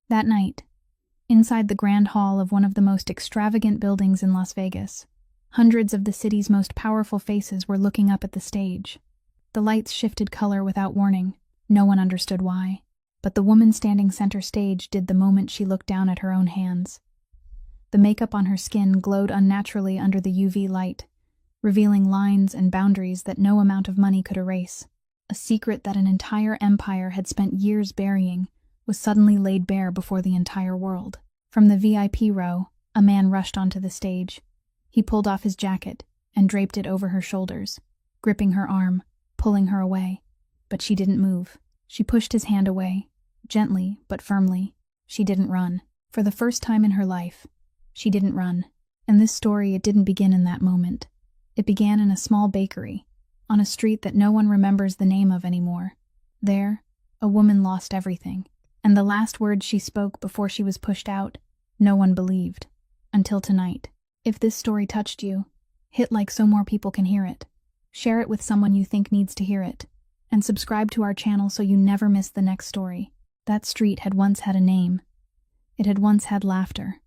That night, inside the grand hall of one of the most extravagant buildings in Las Vegas, hundreds of the city's most powerful faces were looking up at the stage. The lights shifted color without warning. No one understood why. But the woman standing center stage did the moment she looked down at her own hands. The makeup on her skin glowed unnaturally under the UV light, revealing lines and boundaries that no amount of money could erase. A secret that an entire empire had spent years burying was suddenly laid bare before the entire world. From the VIP row, a man rushed onto the stage. He pulled off his jacket and draped it over her shoulders, gripping her arm, pulling her away. But she didn't move. She pushed his hand away, gently but firmly. She didn't run. For the first time in her life, she didn't run. And this story, it didn't begin in that moment. It began in a small bakery, on a street that no one remembers the name of anymore. There, a woman lost everything. And the last words she spoke before she was pushed out, no one believed. Until tonight. If this story touched you, hit like so more people can hear it. Share it with someone you think needs to hear it. And subscribe to our channel so you never miss the next story. That street had once had a name. It had once had laughter.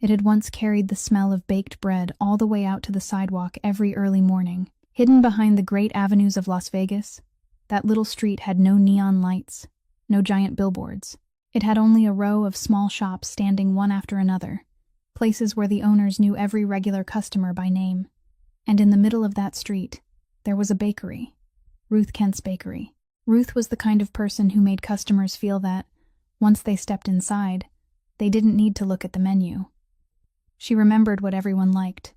It had once carried the smell of baked bread all the way out to the sidewalk every early morning. Hidden behind the great avenues of Las Vegas, that little street had no neon lights, no giant billboards. It had only a row of small shops standing one after another, places where the owners knew every regular customer by name. And in the middle of that street, there was a bakery. Ruth Kent's Bakery. Ruth was the kind of person who made customers feel that, once they stepped inside, they didn't need to look at the menu. She remembered what everyone liked,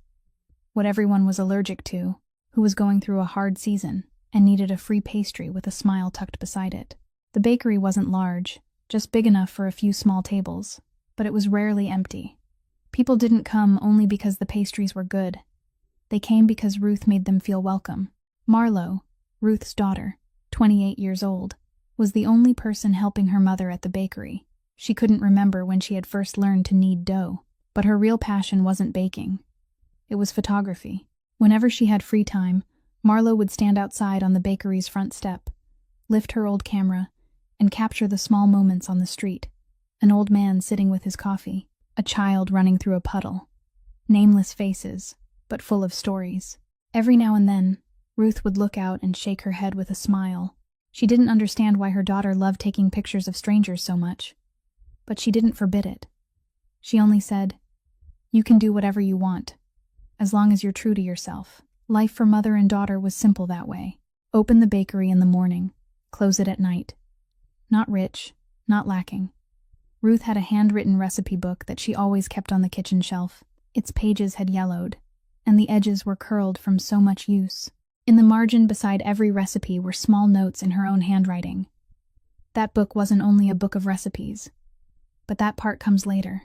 what everyone was allergic to, who was going through a hard season and needed a free pastry with a smile tucked beside it. The bakery wasn't large, just big enough for a few small tables, but it was rarely empty. People didn't come only because the pastries were good. They came because Ruth made them feel welcome. Marlo, Ruth's daughter, 28 years old, was the only person helping her mother at the bakery. She couldn't remember when she had first learned to knead dough, but her real passion wasn't baking. It was photography. Whenever she had free time, Marlo would stand outside on the bakery's front step, lift her old camera, and capture the small moments on the street. An old man sitting with his coffee, a child running through a puddle. Nameless faces, but full of stories. Every now and then, Ruth would look out and shake her head with a smile. She didn't understand why her daughter loved taking pictures of strangers so much. But she didn't forbid it. She only said, "You can do whatever you want, as long as you're true to yourself." Life for mother and daughter was simple that way. Open the bakery in the morning, close it at night. Not rich, not lacking. Ruth had a handwritten recipe book that she always kept on the kitchen shelf. Its pages had yellowed, and the edges were curled from so much use. In the margin beside every recipe were small notes in her own handwriting. That book wasn't only a book of recipes. But that part comes later.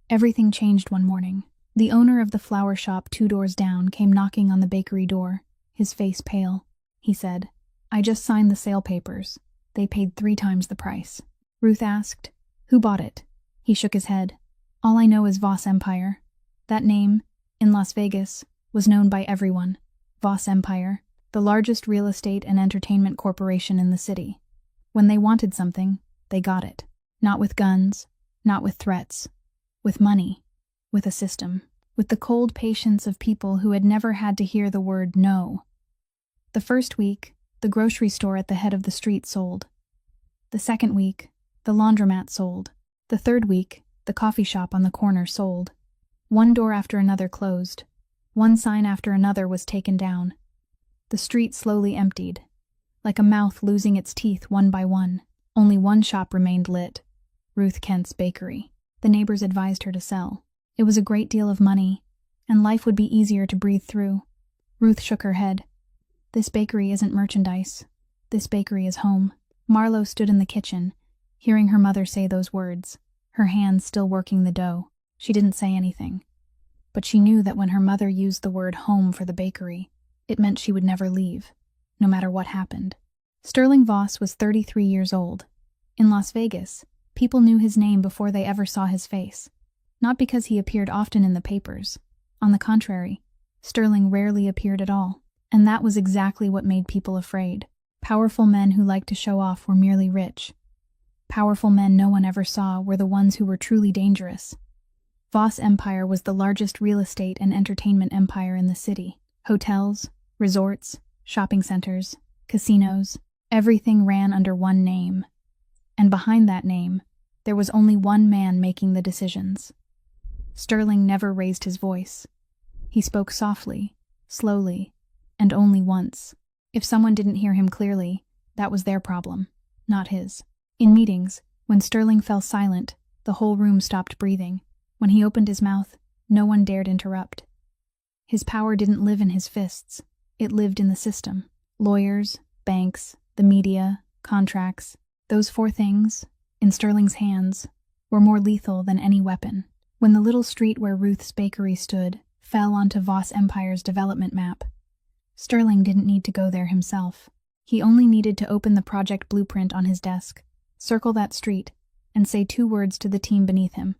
Everything changed one morning. The owner of the flower shop 2 doors down came knocking on the bakery door, his face pale. He said, "I just signed the sale papers. They paid 3 times the price." Ruth asked, "Who bought it?" He shook his head. "All I know is Voss Empire." That name, in Las Vegas, was known by everyone. Voss Empire, the largest real estate and entertainment corporation in the city. When they wanted something, they got it. Not with guns, not with threats. With money. With a system. With the cold patience of people who had never had to hear the word no. The first week, the grocery store at the head of the street sold. The second week, the laundromat sold. The third week, the coffee shop on the corner sold. One door after another closed. One sign after another was taken down. The street slowly emptied, like a mouth losing its teeth one by one. Only one shop remained lit, Ruth Kent's Bakery. The neighbors advised her to sell. It was a great deal of money, and life would be easier to breathe through. Ruth shook her head. "This bakery isn't merchandise. This bakery is home." Marlo stood in the kitchen, hearing her mother say those words, her hands still working the dough. She didn't say anything. But she knew that when her mother used the word home for the bakery, it meant she would never leave, no matter what happened. Sterling Voss was 33 years old. In Las Vegas, people knew his name before they ever saw his face. Not because he appeared often in the papers. On the contrary, Sterling rarely appeared at all. And that was exactly what made people afraid. Powerful men who liked to show off were merely rich. Powerful men no one ever saw were the ones who were truly dangerous. Voss Empire was the largest real estate and entertainment empire in the city. Hotels, resorts, shopping centers, casinos, everything ran under one name. And behind that name, there was only one man making the decisions. Sterling never raised his voice. He spoke softly, slowly, and only once. If someone didn't hear him clearly, that was their problem, not his. In meetings, when Sterling fell silent, the whole room stopped breathing. When he opened his mouth, no one dared interrupt. His power didn't live in his fists. It lived in the system. Lawyers, banks, the media, contracts. Those four things, in Sterling's hands, were more lethal than any weapon. When the little street where Ruth's bakery stood fell onto Voss Empire's development map, Sterling didn't need to go there himself. He only needed to open the project blueprint on his desk, circle that street, and say 2 words to the team beneath him.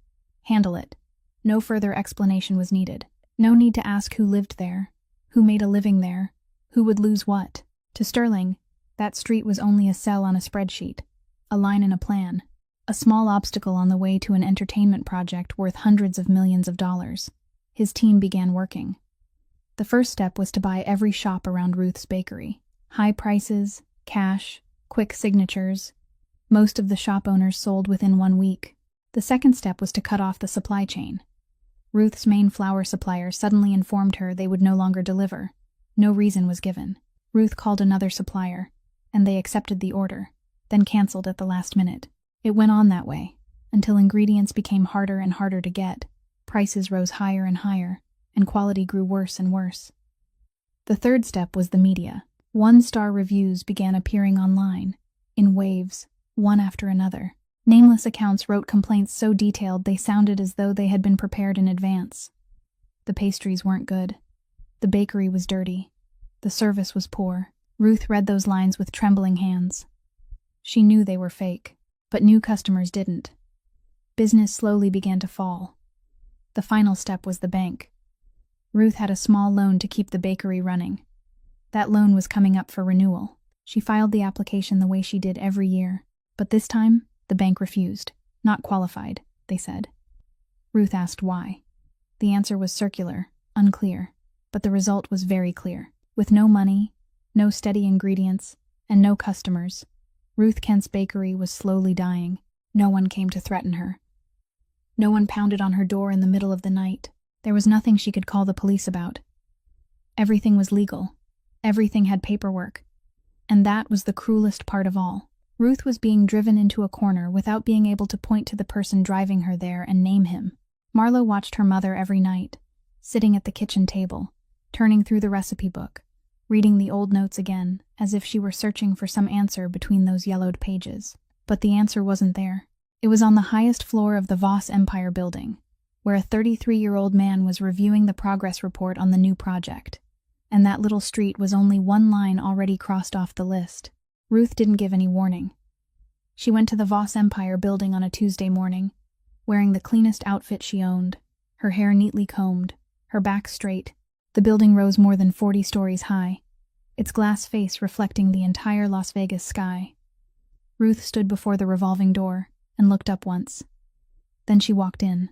Handle it. No further explanation was needed. No need to ask who lived there, who made a living there, who would lose what. To Sterling, that street was only a cell on a spreadsheet, a line in a plan, a small obstacle on the way to an entertainment project worth hundreds of millions of dollars. His team began working. The first step was to buy every shop around Ruth's bakery. High prices, cash, quick signatures. Most of the shop owners sold within 1 week. The second step was to cut off the supply chain. Ruth's main flour supplier suddenly informed her they would no longer deliver. No reason was given. Ruth called another supplier, and they accepted the order, then canceled at the last minute. It went on that way, until ingredients became harder and harder to get, prices rose higher and higher, and quality grew worse and worse. The third step was the media. 1-star reviews began appearing online, in waves, one after another. Nameless accounts wrote complaints so detailed they sounded as though they had been prepared in advance. The pastries weren't good. The bakery was dirty. The service was poor. Ruth read those lines with trembling hands. She knew they were fake, but new customers didn't. Business slowly began to fall. The final step was the bank. Ruth had a small loan to keep the bakery running. That loan was coming up for renewal. She filed the application the way she did every year, but this time, the bank refused. Not qualified, they said. Ruth asked why. The answer was circular, unclear, but the result was very clear. With no money, no steady ingredients, and no customers, Ruth Kent's bakery was slowly dying. No one came to threaten her. No one pounded on her door in the middle of the night. There was nothing she could call the police about. Everything was legal. Everything had paperwork. And that was the cruelest part of all. Ruth was being driven into a corner without being able to point to the person driving her there and name him. Marlo watched her mother every night, sitting at the kitchen table, turning through the recipe book, reading the old notes again, as if she were searching for some answer between those yellowed pages. But the answer wasn't there. It was on the highest floor of the Voss Empire building, where a 33-year-old man was reviewing the progress report on the new project. And that little street was only one line already crossed off the list. Ruth didn't give any warning. She went to the Voss Empire building on a Tuesday morning, wearing the cleanest outfit she owned, her hair neatly combed, her back straight. The building rose more than 40 stories high, its glass face reflecting the entire Las Vegas sky. Ruth stood before the revolving door and looked up once. Then she walked in.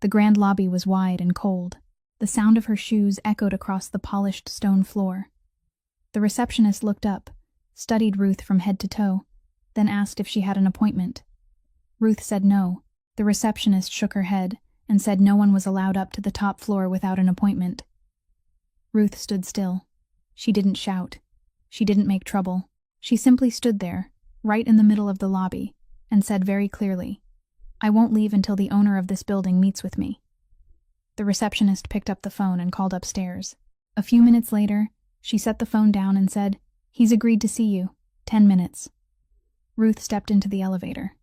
The grand lobby was wide and cold. The sound of her shoes echoed across the polished stone floor. The receptionist looked up, studied Ruth from head to toe, then asked if she had an appointment. Ruth said no. The receptionist shook her head and said no one was allowed up to the top floor without an appointment. Ruth stood still. She didn't shout. She didn't make trouble. She simply stood there, right in the middle of the lobby, and said very clearly, "I won't leave until the owner of this building meets with me." The receptionist picked up the phone and called upstairs. A few minutes later, she set the phone down and said, "He's agreed to see you. 10 minutes." Ruth stepped into the elevator.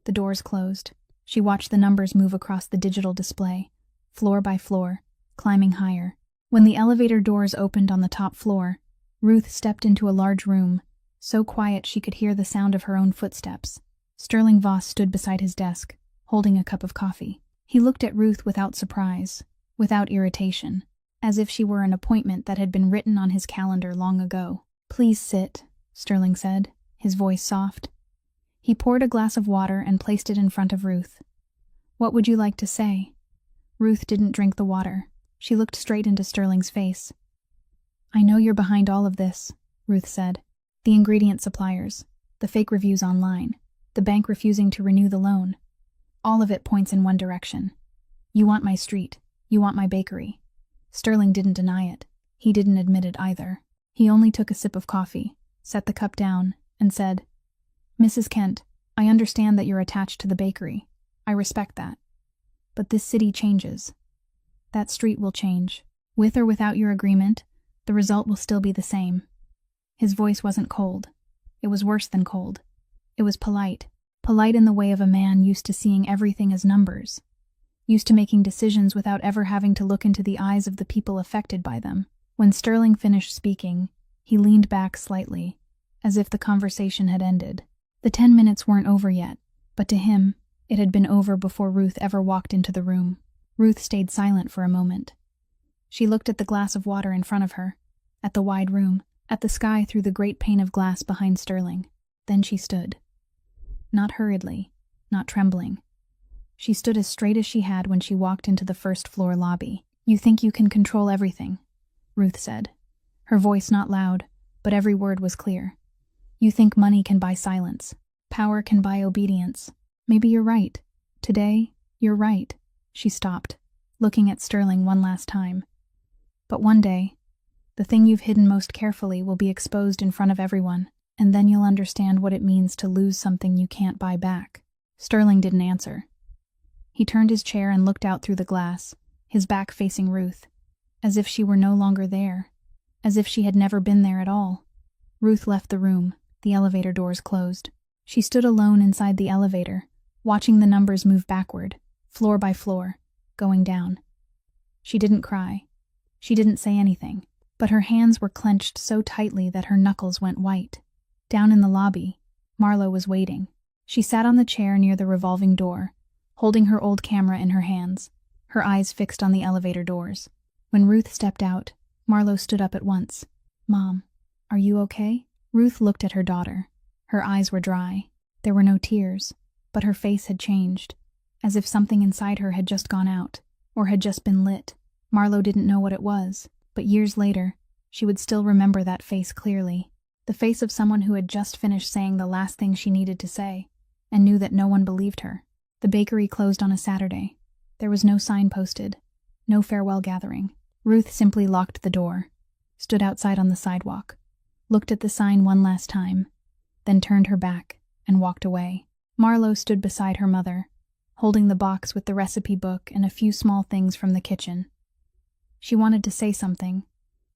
The doors closed. She watched the numbers move across the digital display, floor by floor, climbing higher. When the elevator doors opened on the top floor, Ruth stepped into a large room, so quiet she could hear the sound of her own footsteps. Sterling Voss stood beside his desk, holding a cup of coffee. He looked at Ruth without surprise, without irritation, as if she were an appointment that had been written on his calendar long ago. "Please sit," Sterling said, his voice soft. He poured a glass of water and placed it in front of Ruth. "What would you like to say?" Ruth didn't drink the water. She looked straight into Sterling's face. "I know you're behind all of this," Ruth said. "The ingredient suppliers, the fake reviews online, the bank refusing to renew the loan. All of it points in one direction. You want my street. You want my bakery." Sterling didn't deny it. He didn't admit it either. He only took a sip of coffee, set the cup down, and said, "Mrs. Kent, I understand that you're attached to the bakery. I respect that. But this city changes. That street will change. With or without your agreement, the result will still be the same." His voice wasn't cold. It was worse than cold. It was polite. Polite in the way of a man used to seeing everything as numbers. Used to making decisions without ever having to look into the eyes of the people affected by them. When Sterling finished speaking, he leaned back slightly, as if the conversation had ended. The 10 minutes weren't over yet, but to him, it had been over before Ruth ever walked into the room. Ruth stayed silent for a moment. She looked at the glass of water in front of her, at the wide room, at the sky through the great pane of glass behind Sterling. Then she stood. Not hurriedly, not trembling. She stood as straight as she had when she walked into the first-floor lobby. "You think you can control everything," Ruth said. Her voice not loud, but every word was clear. "You think money can buy silence. Power can buy obedience. Maybe you're right. Today, you're right." She stopped, looking at Sterling one last time. "But one day, the thing you've hidden most carefully will be exposed in front of everyone, and then you'll understand what it means to lose something you can't buy back." Sterling didn't answer. He turned his chair and looked out through the glass, his back facing Ruth, as if she were no longer there, as if she had never been there at all. Ruth left the room, the elevator doors closed. She stood alone inside the elevator, watching the numbers move backward, floor by floor, going down. She didn't cry. She didn't say anything, but her hands were clenched so tightly that her knuckles went white. Down in the lobby, Marlo was waiting. She sat on the chair near the revolving door, holding her old camera in her hands, her eyes fixed on the elevator doors. When Ruth stepped out, Marlo stood up at once. "Mom, are you okay?" Ruth looked at her daughter. Her eyes were dry. There were no tears, but her face had changed, as if something inside her had just gone out, or had just been lit. Marlo didn't know what it was, but years later, she would still remember that face clearly. The face of someone who had just finished saying the last thing she needed to say, and knew that no one believed her. The bakery closed on a Saturday. There was no sign posted, no farewell gathering. Ruth simply locked the door, stood outside on the sidewalk, looked at the sign one last time, then turned her back and walked away. Marlo stood beside her mother, holding the box with the recipe book and a few small things from the kitchen. She wanted to say something,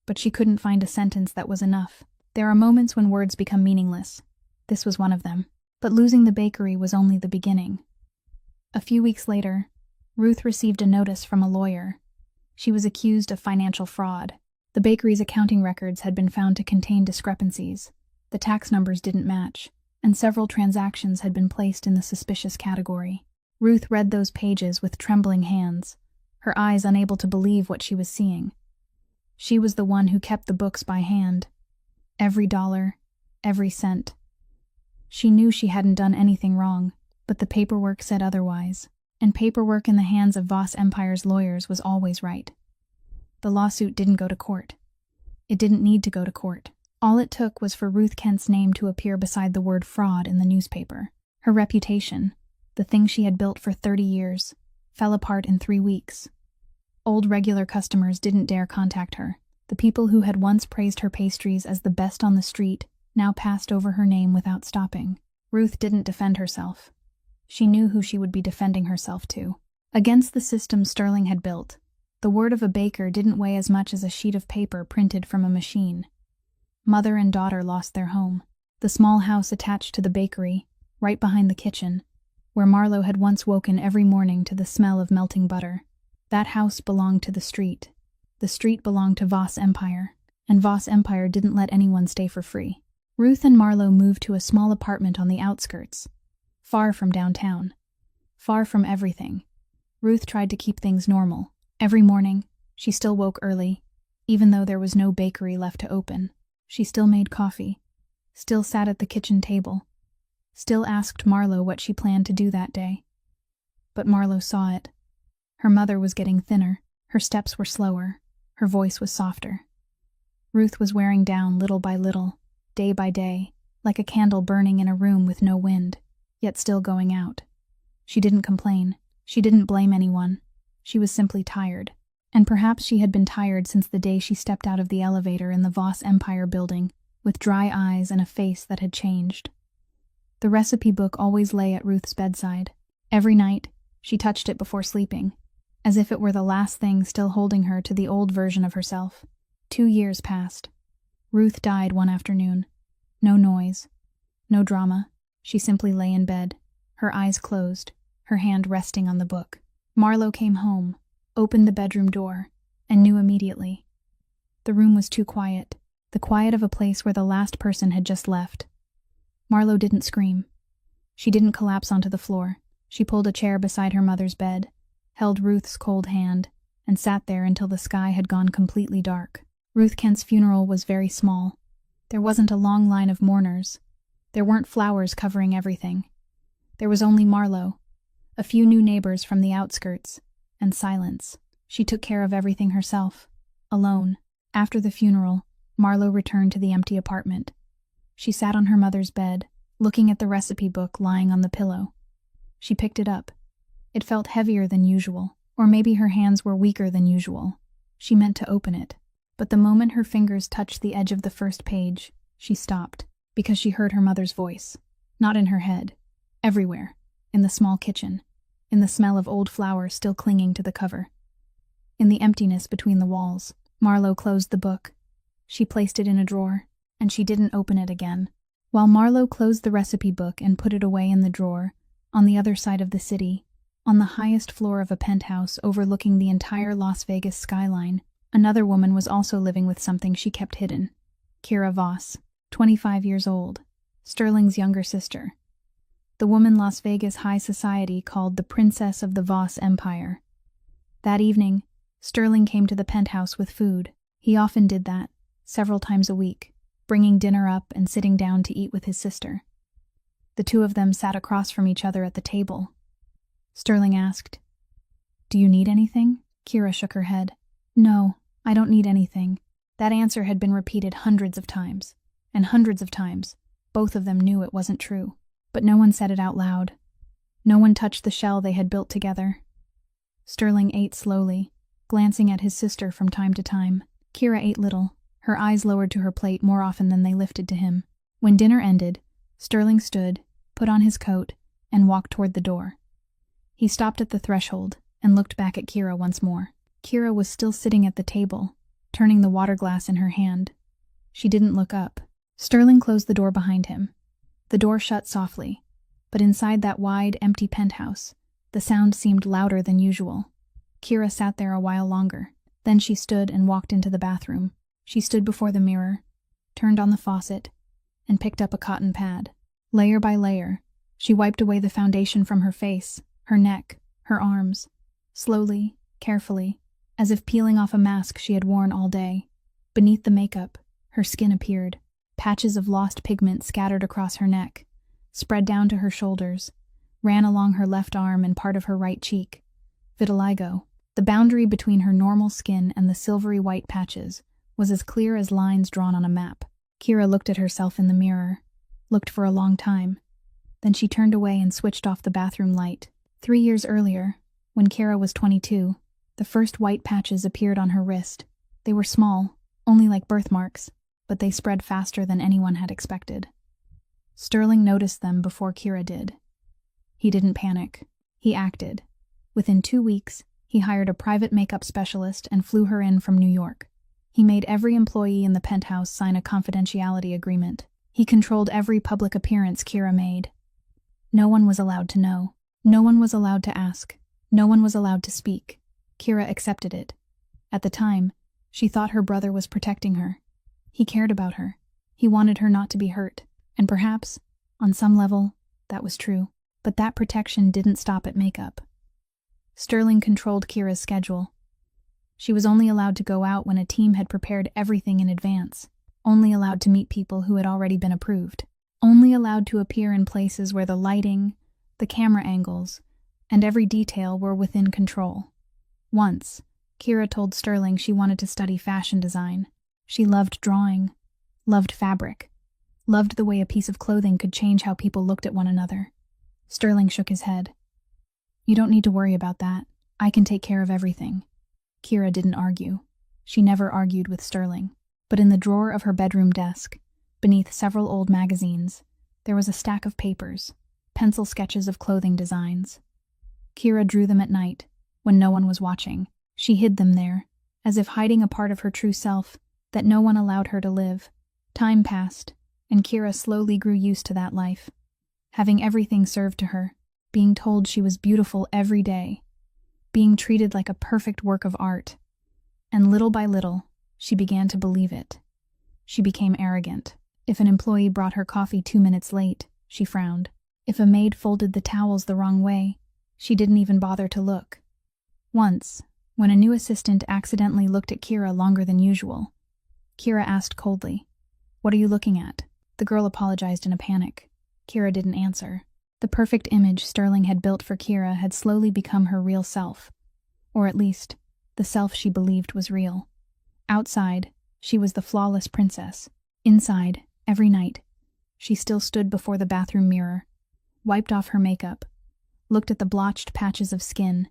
but she couldn't find a sentence that was enough. There are moments when words become meaningless. This was one of them. But losing the bakery was only the beginning. A few weeks later, Ruth received a notice from a lawyer. She was accused of financial fraud. The bakery's accounting records had been found to contain discrepancies. The tax numbers didn't match, and several transactions had been placed in the suspicious category. Ruth read those pages with trembling hands, her eyes unable to believe what she was seeing. She was the one who kept the books by hand. Every dollar, every cent. She knew she hadn't done anything wrong, but the paperwork said otherwise, and paperwork in the hands of Voss Empire's lawyers was always right. The lawsuit didn't go to court. It didn't need to go to court. All it took was for Ruth Kent's name to appear beside the word fraud in the newspaper. Her reputation, the thing she had built for 30 years, fell apart in 3 weeks. Old regular customers didn't dare contact her. The people who had once praised her pastries as the best on the street now passed over her name without stopping. Ruth didn't defend herself. She knew who she would be defending herself to. Against the system Sterling had built, the word of a baker didn't weigh as much as a sheet of paper printed from a machine. Mother and daughter lost their home. The small house attached to the bakery, right behind the kitchen, where Marlo had once woken every morning to the smell of melting butter. That house belonged to the street. The street belonged to Voss Empire, and Voss Empire didn't let anyone stay for free. Ruth and Marlo moved to a small apartment on the outskirts, far from downtown, far from everything. Ruth tried to keep things normal. Every morning, she still woke early, even though there was no bakery left to open. She still made coffee, still sat at the kitchen table, still asked Marlo what she planned to do that day. But Marlo saw it. Her mother was getting thinner, her steps were slower, her voice was softer. Ruth was wearing down little by little, day by day, like a candle burning in a room with no wind, yet still going out. She didn't complain. She didn't blame anyone. She was simply tired. And perhaps she had been tired since the day she stepped out of the elevator in the Voss Empire building, with dry eyes and a face that had changed. The recipe book always lay at Ruth's bedside. Every night, she touched it before sleeping, as if it were the last thing still holding her to the old version of herself. 2 years passed. Ruth died one afternoon. No noise. No drama. She simply lay in bed, her eyes closed, her hand resting on the book. Marlo came home, opened the bedroom door, and knew immediately. The room was too quiet, the quiet of a place where the last person had just left. Marlo didn't scream. She didn't collapse onto the floor. She pulled a chair beside her mother's bed, held Ruth's cold hand, and sat there until the sky had gone completely dark. Ruth Kent's funeral was very small. There wasn't a long line of mourners. There weren't flowers covering everything. There was only Marlo, a few new neighbors from the outskirts, and silence. She took care of everything herself, alone. After the funeral, Marlo returned to the empty apartment. She sat on her mother's bed, looking at the recipe book lying on the pillow. She picked it up. It felt heavier than usual, or maybe her hands were weaker than usual. She meant to open it, but the moment her fingers touched the edge of the first page, she stopped, because she heard her mother's voice. Not in her head. Everywhere. In the small kitchen. In the smell of old flowers still clinging to the cover. In the emptiness between the walls. Marlo closed the book. She placed it in a drawer, and she didn't open it again. While Marlo closed the recipe book and put it away in the drawer, on the other side of the city, on the highest floor of a penthouse overlooking the entire Las Vegas skyline, another woman was also living with something she kept hidden. Kira Voss, 25 years old, Sterling's younger sister. The woman Las Vegas high society called the Princess of the Voss Empire. That evening, Sterling came to the penthouse with food. He often did that, several times a week, bringing dinner up and sitting down to eat with his sister. The two of them sat across from each other at the table. Sterling asked, "Do you need anything?" Kira shook her head. "No, I don't need anything." That answer had been repeated hundreds of times, and hundreds of times. Both of them knew it wasn't true. But no one said it out loud. No one touched the shell they had built together. Sterling ate slowly, glancing at his sister from time to time. Kira ate little, her eyes lowered to her plate more often than they lifted to him. When dinner ended, Sterling stood, put on his coat, and walked toward the door. He stopped at the threshold and looked back at Kira once more. Kira was still sitting at the table, turning the water glass in her hand. She didn't look up. Sterling closed the door behind him. The door shut softly, but inside that wide, empty penthouse, the sound seemed louder than usual. Kira sat there a while longer. Then she stood and walked into the bathroom. She stood before the mirror, turned on the faucet, and picked up a cotton pad. Layer by layer, she wiped away the foundation from her face, her neck, her arms, slowly, carefully, as if peeling off a mask she had worn all day. Beneath the makeup, her skin appeared. Patches of lost pigment scattered across her neck, spread down to her shoulders, ran along her left arm and part of her right cheek. Vitiligo. The boundary between her normal skin and the silvery white patches was as clear as lines drawn on a map. Kira looked at herself in the mirror, looked for a long time. Then she turned away and switched off the bathroom light. 3 years earlier, when Kira was 22, the first white patches appeared on her wrist. They were small, only like birthmarks, but they spread faster than anyone had expected. Sterling noticed them before Kira did. He didn't panic. He acted. Within 2 weeks, he hired a private makeup specialist and flew her in from New York. He made every employee in the penthouse sign a confidentiality agreement. He controlled every public appearance Kira made. No one was allowed to know. No one was allowed to ask. No one was allowed to speak. Kira accepted it. At the time, she thought her brother was protecting her. He cared about her. He wanted her not to be hurt. And perhaps, on some level, that was true. But that protection didn't stop at makeup. Sterling controlled Kira's schedule. She was only allowed to go out when a team had prepared everything in advance, only allowed to meet people who had already been approved. only allowed to appear in places where the lighting, the camera angles, and every detail were within control. Once, Kira told Sterling she wanted to study fashion design. She loved drawing, loved fabric, loved the way a piece of clothing could change how people looked at one another. Sterling shook his head. "You don't need to worry about that. I can take care of everything." Kira didn't argue. She never argued with Sterling. But in the drawer of her bedroom desk, beneath several old magazines, there was a stack of papers, pencil sketches of clothing designs. Kira drew them at night, when no one was watching. She hid them there, as if hiding a part of her true self that no one allowed her to live. Time passed, and Kira slowly grew used to that life, having everything served to her, being told she was beautiful every day, being treated like a perfect work of art. And little by little, she began to believe it. She became arrogant. If an employee brought her coffee 2 minutes late, she frowned. If a maid folded the towels the wrong way, she didn't even bother to look. Once, when a new assistant accidentally looked at Kira longer than usual, Kira asked coldly, "What are you looking at?" The girl apologized in a panic. Kira didn't answer. The perfect image Sterling had built for Kira had slowly become her real self, or at least, the self she believed was real. Outside, she was the flawless princess. Inside, every night, she still stood before the bathroom mirror, wiped off her makeup, looked at the blotched patches of skin,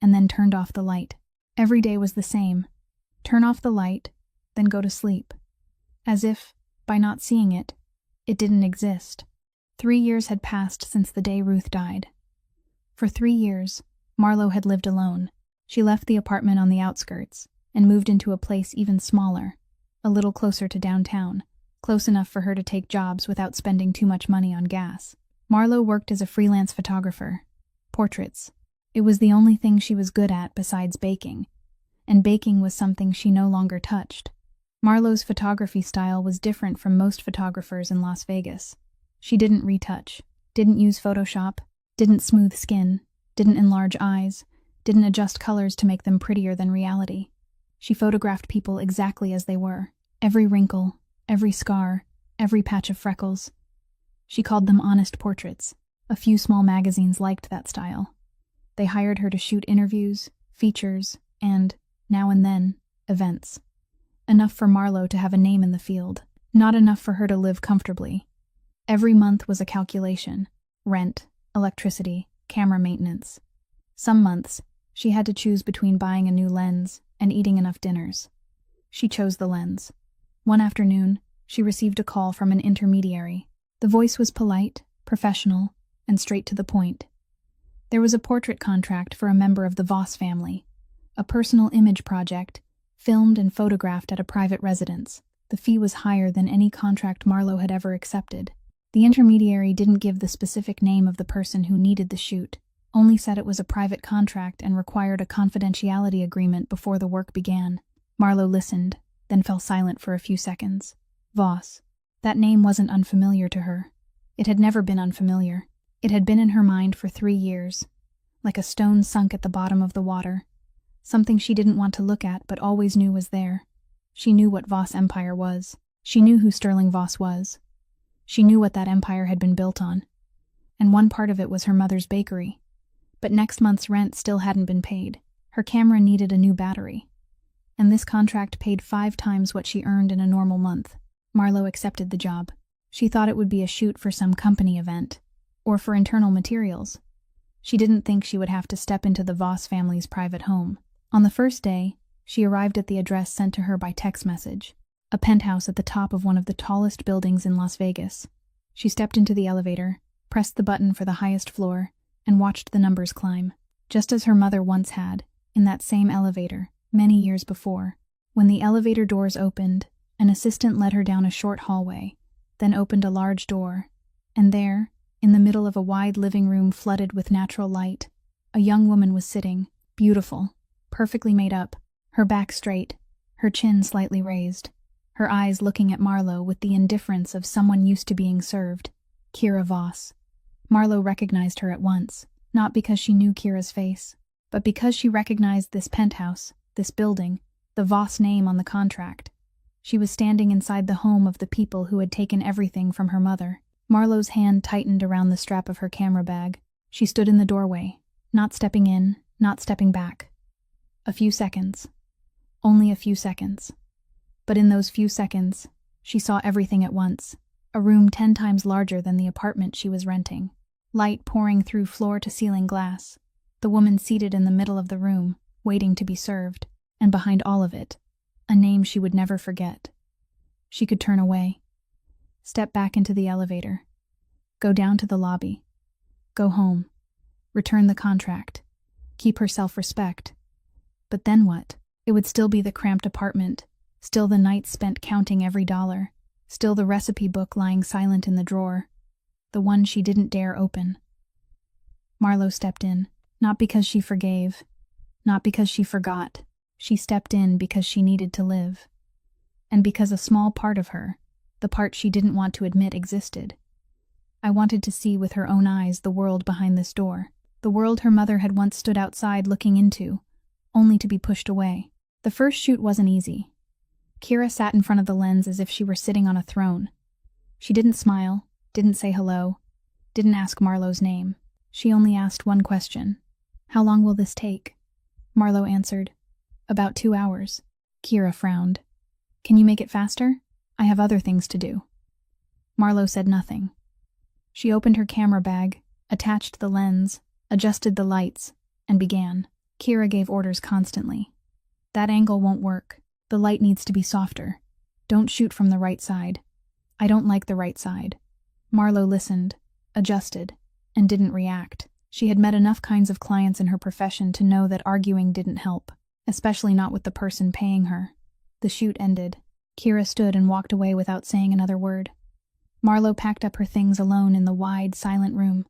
and then turned off the light. Every day was the same. Turn off the light, then go to sleep. As if, by not seeing it, it didn't exist. 3 years had passed since the day Ruth died. For 3 years, Marlo had lived alone. She left the apartment on the outskirts and moved into a place even smaller, a little closer to downtown, close enough for her to take jobs without spending too much money on gas. Marlo worked as a freelance photographer. Portraits. It was the only thing she was good at besides baking, and baking was something she no longer touched. Marlo's photography style was different from most photographers in Las Vegas. She didn't retouch, didn't use Photoshop, didn't smooth skin, didn't enlarge eyes, didn't adjust colors to make them prettier than reality. She photographed people exactly as they were, every wrinkle, every scar, every patch of freckles. She called them honest portraits. A few small magazines liked that style. They hired her to shoot interviews, features, and, now and then, events. Enough for Marlo to have a name in the field, not enough for her to live comfortably. Every month was a calculation: rent, electricity, camera maintenance. Some months, she had to choose between buying a new lens and eating enough dinners. She chose the lens. One afternoon, she received a call from an intermediary. The voice was polite, professional, and straight to the point. There was a portrait contract for a member of the Voss family, a personal image project, filmed and photographed at a private residence. The fee was higher than any contract Marlo had ever accepted. The intermediary didn't give the specific name of the person who needed the shoot, only said it was a private contract and required a confidentiality agreement before the work began. Marlo listened, then fell silent for a few seconds. Voss. That name wasn't unfamiliar to her. It had never been unfamiliar. It had been in her mind for 3 years, like a stone sunk at the bottom of the water, something she didn't want to look at but always knew was there. She knew what Voss Empire was. She knew who Sterling Voss was. She knew what that empire had been built on. And one part of it was her mother's bakery. But next month's rent still hadn't been paid. Her camera needed a new battery. And this contract paid 5 times what she earned in a normal month. Marlo accepted the job. She thought it would be a shoot for some company event, or for internal materials. She didn't think she would have to step into the Voss family's private home. On the first day, she arrived at the address sent to her by text message, a penthouse at the top of one of the tallest buildings in Las Vegas. She stepped into the elevator, pressed the button for the highest floor, and watched the numbers climb, just as her mother once had, in that same elevator, many years before. When the elevator doors opened, an assistant led her down a short hallway, then opened a large door, and there, in the middle of a wide living room flooded with natural light, a young woman was sitting, beautiful, perfectly made up, her back straight, her chin slightly raised, her eyes looking at Marlo with the indifference of someone used to being served. Kira Voss. Marlo recognized her at once, not because she knew Kira's face, but because she recognized this penthouse, this building, the Voss name on the contract. She was standing inside the home of the people who had taken everything from her mother. Marlowe's hand tightened around the strap of her camera bag. She stood in the doorway, not stepping in, not stepping back. A few seconds. Only a few seconds. But in those few seconds, she saw everything at once. A room 10 times larger than the apartment she was renting. Light pouring through floor-to-ceiling glass. The woman seated in the middle of the room, waiting to be served. And behind all of it, a name she would never forget. She could turn away. Step back into the elevator. Go down to the lobby. Go home. Return the contract. Keep her self-respect. But then what? It would still be the cramped apartment, still the nights spent counting every dollar, still the recipe book lying silent in the drawer, the one she didn't dare open. Marlowe stepped in, not because she forgave, not because she forgot. She stepped in because she needed to live. And because a small part of her, the part she didn't want to admit existed. I wanted to see with her own eyes the world behind this door, the world her mother had once stood outside looking into, only to be pushed away. The first shoot wasn't easy. Kira sat in front of the lens as if she were sitting on a throne. She didn't smile, didn't say hello, didn't ask Marlowe's name. She only asked one question. How long will this take? Marlowe answered, about 2 hours. Kira frowned. Can you make it faster? I have other things to do. Marlowe said nothing. She opened her camera bag, attached the lens, adjusted the lights, and began. Kira gave orders constantly. That angle won't work. The light needs to be softer. Don't shoot from the right side. I don't like the right side. Marlowe listened, adjusted, and didn't react. She had met enough kinds of clients in her profession to know that arguing didn't help, especially not with the person paying her. The shoot ended. Kira stood and walked away without saying another word. Marlowe packed up her things alone in the wide, silent room.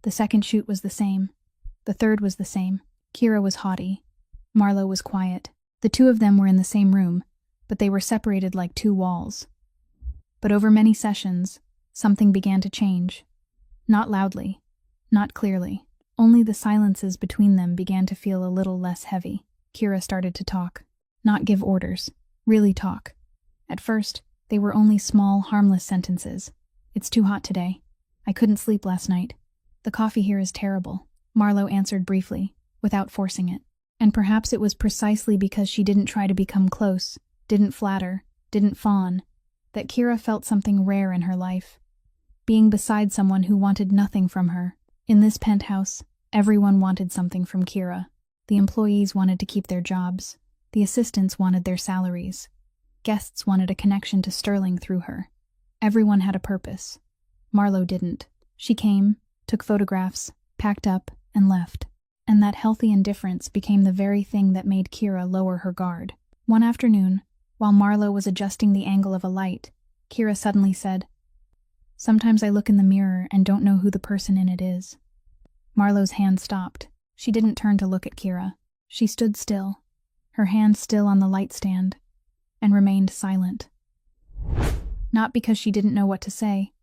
The second shoot was the same. The third was the same. Kira was haughty. Marlowe was quiet. The two of them were in the same room, but they were separated like two walls. But over many sessions, something began to change. Not loudly, not clearly. Only the silences between them began to feel a little less heavy. Kira started to talk. Not give orders. Really talk. At first, they were only small, harmless sentences. It's too hot today. I couldn't sleep last night. The coffee here is terrible. Marlowe answered briefly, without forcing it. And perhaps it was precisely because she didn't try to become close, didn't flatter, didn't fawn, that Kira felt something rare in her life. Being beside someone who wanted nothing from her. In this penthouse, everyone wanted something from Kira. The employees wanted to keep their jobs. The assistants wanted their salaries. Guests wanted a connection to Sterling through her. Everyone had a purpose. Marlowe didn't. She came, took photographs, packed up, and left. And that healthy indifference became the very thing that made Kira lower her guard. One afternoon, while Marlowe was adjusting the angle of a light, Kira suddenly said, "Sometimes I look in the mirror and don't know who the person in it is." Marlowe's hand stopped. She didn't turn to look at Kira. She stood still, her hand still on the light stand, and remained silent. Not because she didn't know what to say,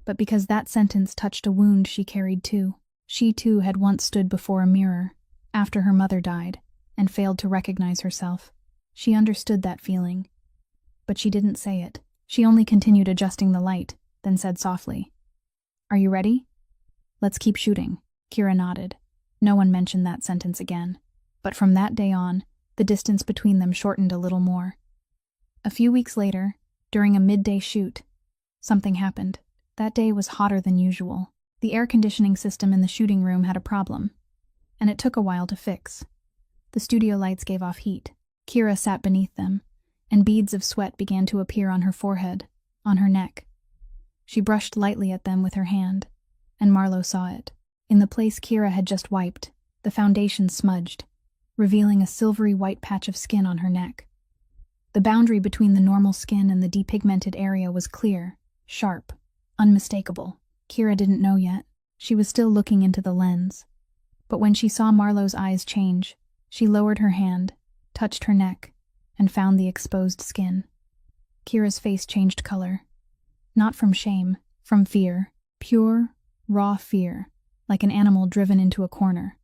but because that sentence touched a wound she carried too. She too had once stood before a mirror, after her mother died, and failed to recognize herself. She understood that feeling, but she didn't say it. She only continued adjusting the light, then said softly, "Are you ready? Let's keep shooting." Kira nodded. No one mentioned that sentence again, but from that day on, the distance between them shortened a little more. A few weeks later, during a midday shoot, something happened. That day was hotter than usual. The air conditioning system in the shooting room had a problem, and it took a while to fix. The studio lights gave off heat. Kira sat beneath them, and beads of sweat began to appear on her forehead, on her neck. She brushed lightly at them with her hand, and Marlowe saw it. In the place Kira had just wiped, the foundation smudged, revealing a silvery white patch of skin on her neck. The boundary between the normal skin and the depigmented area was clear, sharp, unmistakable. Kira didn't know yet. She was still looking into the lens. But when she saw Marlowe's eyes change, she lowered her hand, touched her neck, and found the exposed skin. Kira's face changed color. Not from shame, from fear. Pure, raw fear, like an animal driven into a corner.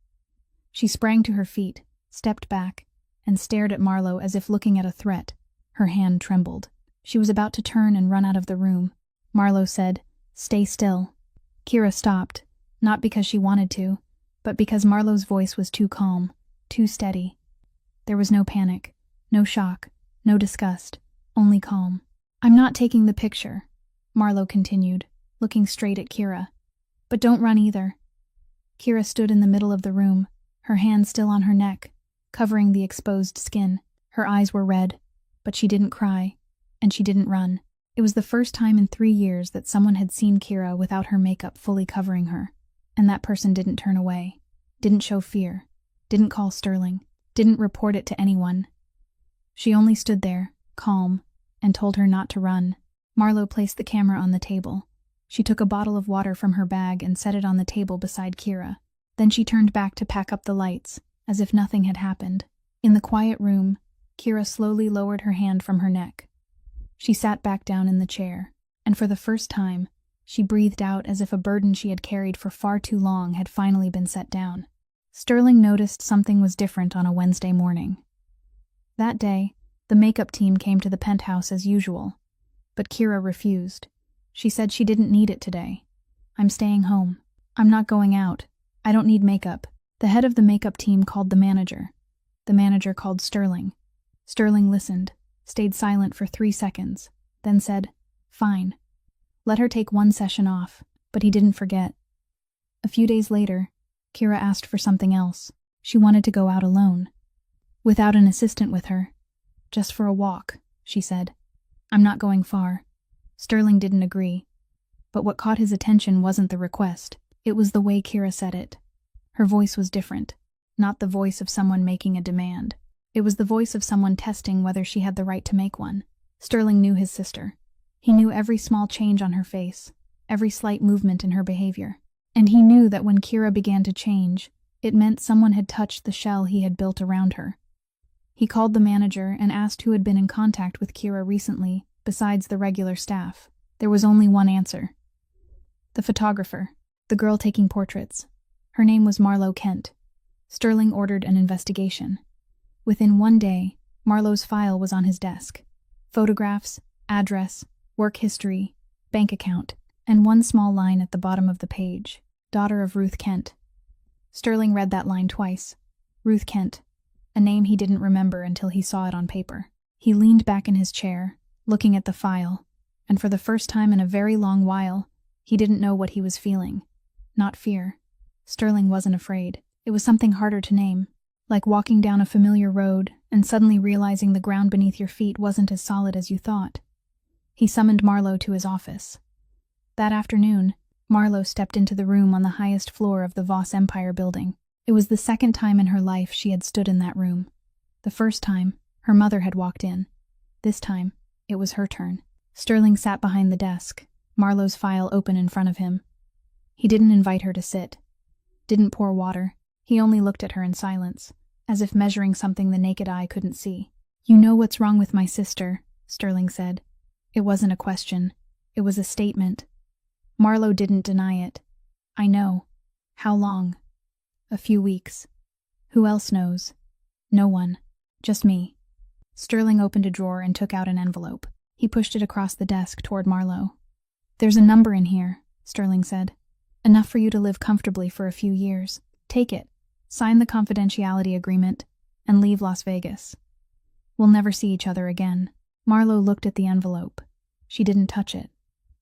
She sprang to her feet, stepped back, and stared at Marlowe as if looking at a threat. Her hand trembled. She was about to turn and run out of the room. Marlowe said, Stay still. Kira stopped, not because she wanted to, but because Marlowe's voice was too calm, too steady. There was no panic, no shock, no disgust, only calm. I'm not taking the picture, Marlowe continued, looking straight at Kira. But don't run either. Kira stood in the middle of the room, her hand still on her neck, covering the exposed skin. Her eyes were red, but she didn't cry, and she didn't run. It was the first time in 3 years that someone had seen Kira without her makeup fully covering her, and that person didn't turn away, didn't show fear, didn't call Sterling, didn't report it to anyone. She only stood there, calm, and told her not to run. Marlowe placed the camera on the table. She took a bottle of water from her bag and set it on the table beside Kira. Then she turned back to pack up the lights, as if nothing had happened. In the quiet room, Kira slowly lowered her hand from her neck. She sat back down in the chair, and for the first time, she breathed out as if a burden she had carried for far too long had finally been set down. Sterling noticed something was different on a Wednesday morning. That day, the makeup team came to the penthouse as usual, but Kira refused. She said she didn't need it today. I'm staying home. I'm not going out. I don't need makeup. The head of the makeup team called the manager. The manager called Sterling. Sterling listened, stayed silent for 3 seconds, then said, "Fine." Let her take 1 session off, but he didn't forget. A few days later, Kira asked for something else. She wanted to go out alone, without an assistant with her. Just for a walk, she said. I'm not going far. Sterling didn't agree. But what caught his attention wasn't the request. It was the way Kira said it. Her voice was different, not the voice of someone making a demand. It was the voice of someone testing whether she had the right to make one. Sterling knew his sister. He knew every small change on her face, every slight movement in her behavior. And he knew that when Kira began to change, it meant someone had touched the shell he had built around her. He called the manager and asked who had been in contact with Kira recently, besides the regular staff. There was only one answer. The photographer, the girl taking portraits. Her name was Marlowe Kent. Sterling ordered an investigation. Within 1 day, Marlowe's file was on his desk. Photographs, address, work history, bank account, and one small line at the bottom of the page, daughter of Ruth Kent. Sterling read that line twice. Ruth Kent, a name he didn't remember until he saw it on paper. He leaned back in his chair, looking at the file, and for the first time in a very long while, he didn't know what he was feeling. Not fear. Sterling wasn't afraid. It was something harder to name, like walking down a familiar road and suddenly realizing the ground beneath your feet wasn't as solid as you thought. He summoned Marlowe to his office. That afternoon, Marlowe stepped into the room on the highest floor of the Voss Empire building. It was the second time in her life she had stood in that room. The first time, her mother had walked in. This time, it was her turn. Sterling sat behind the desk, Marlowe's file open in front of him. He didn't invite her to sit. Didn't pour water. He only looked at her in silence, as if measuring something the naked eye couldn't see. You know what's wrong with my sister, Sterling said. It wasn't a question. It was a statement. Marlowe didn't deny it. I know. How long? A few weeks. Who else knows? No one. Just me. Sterling opened a drawer and took out an envelope. He pushed it across the desk toward Marlowe. There's a number in here, Sterling said. Enough for you to live comfortably for a few years. Take it. Sign the confidentiality agreement, and leave Las Vegas. We'll never see each other again. Marlowe looked at the envelope. She didn't touch it.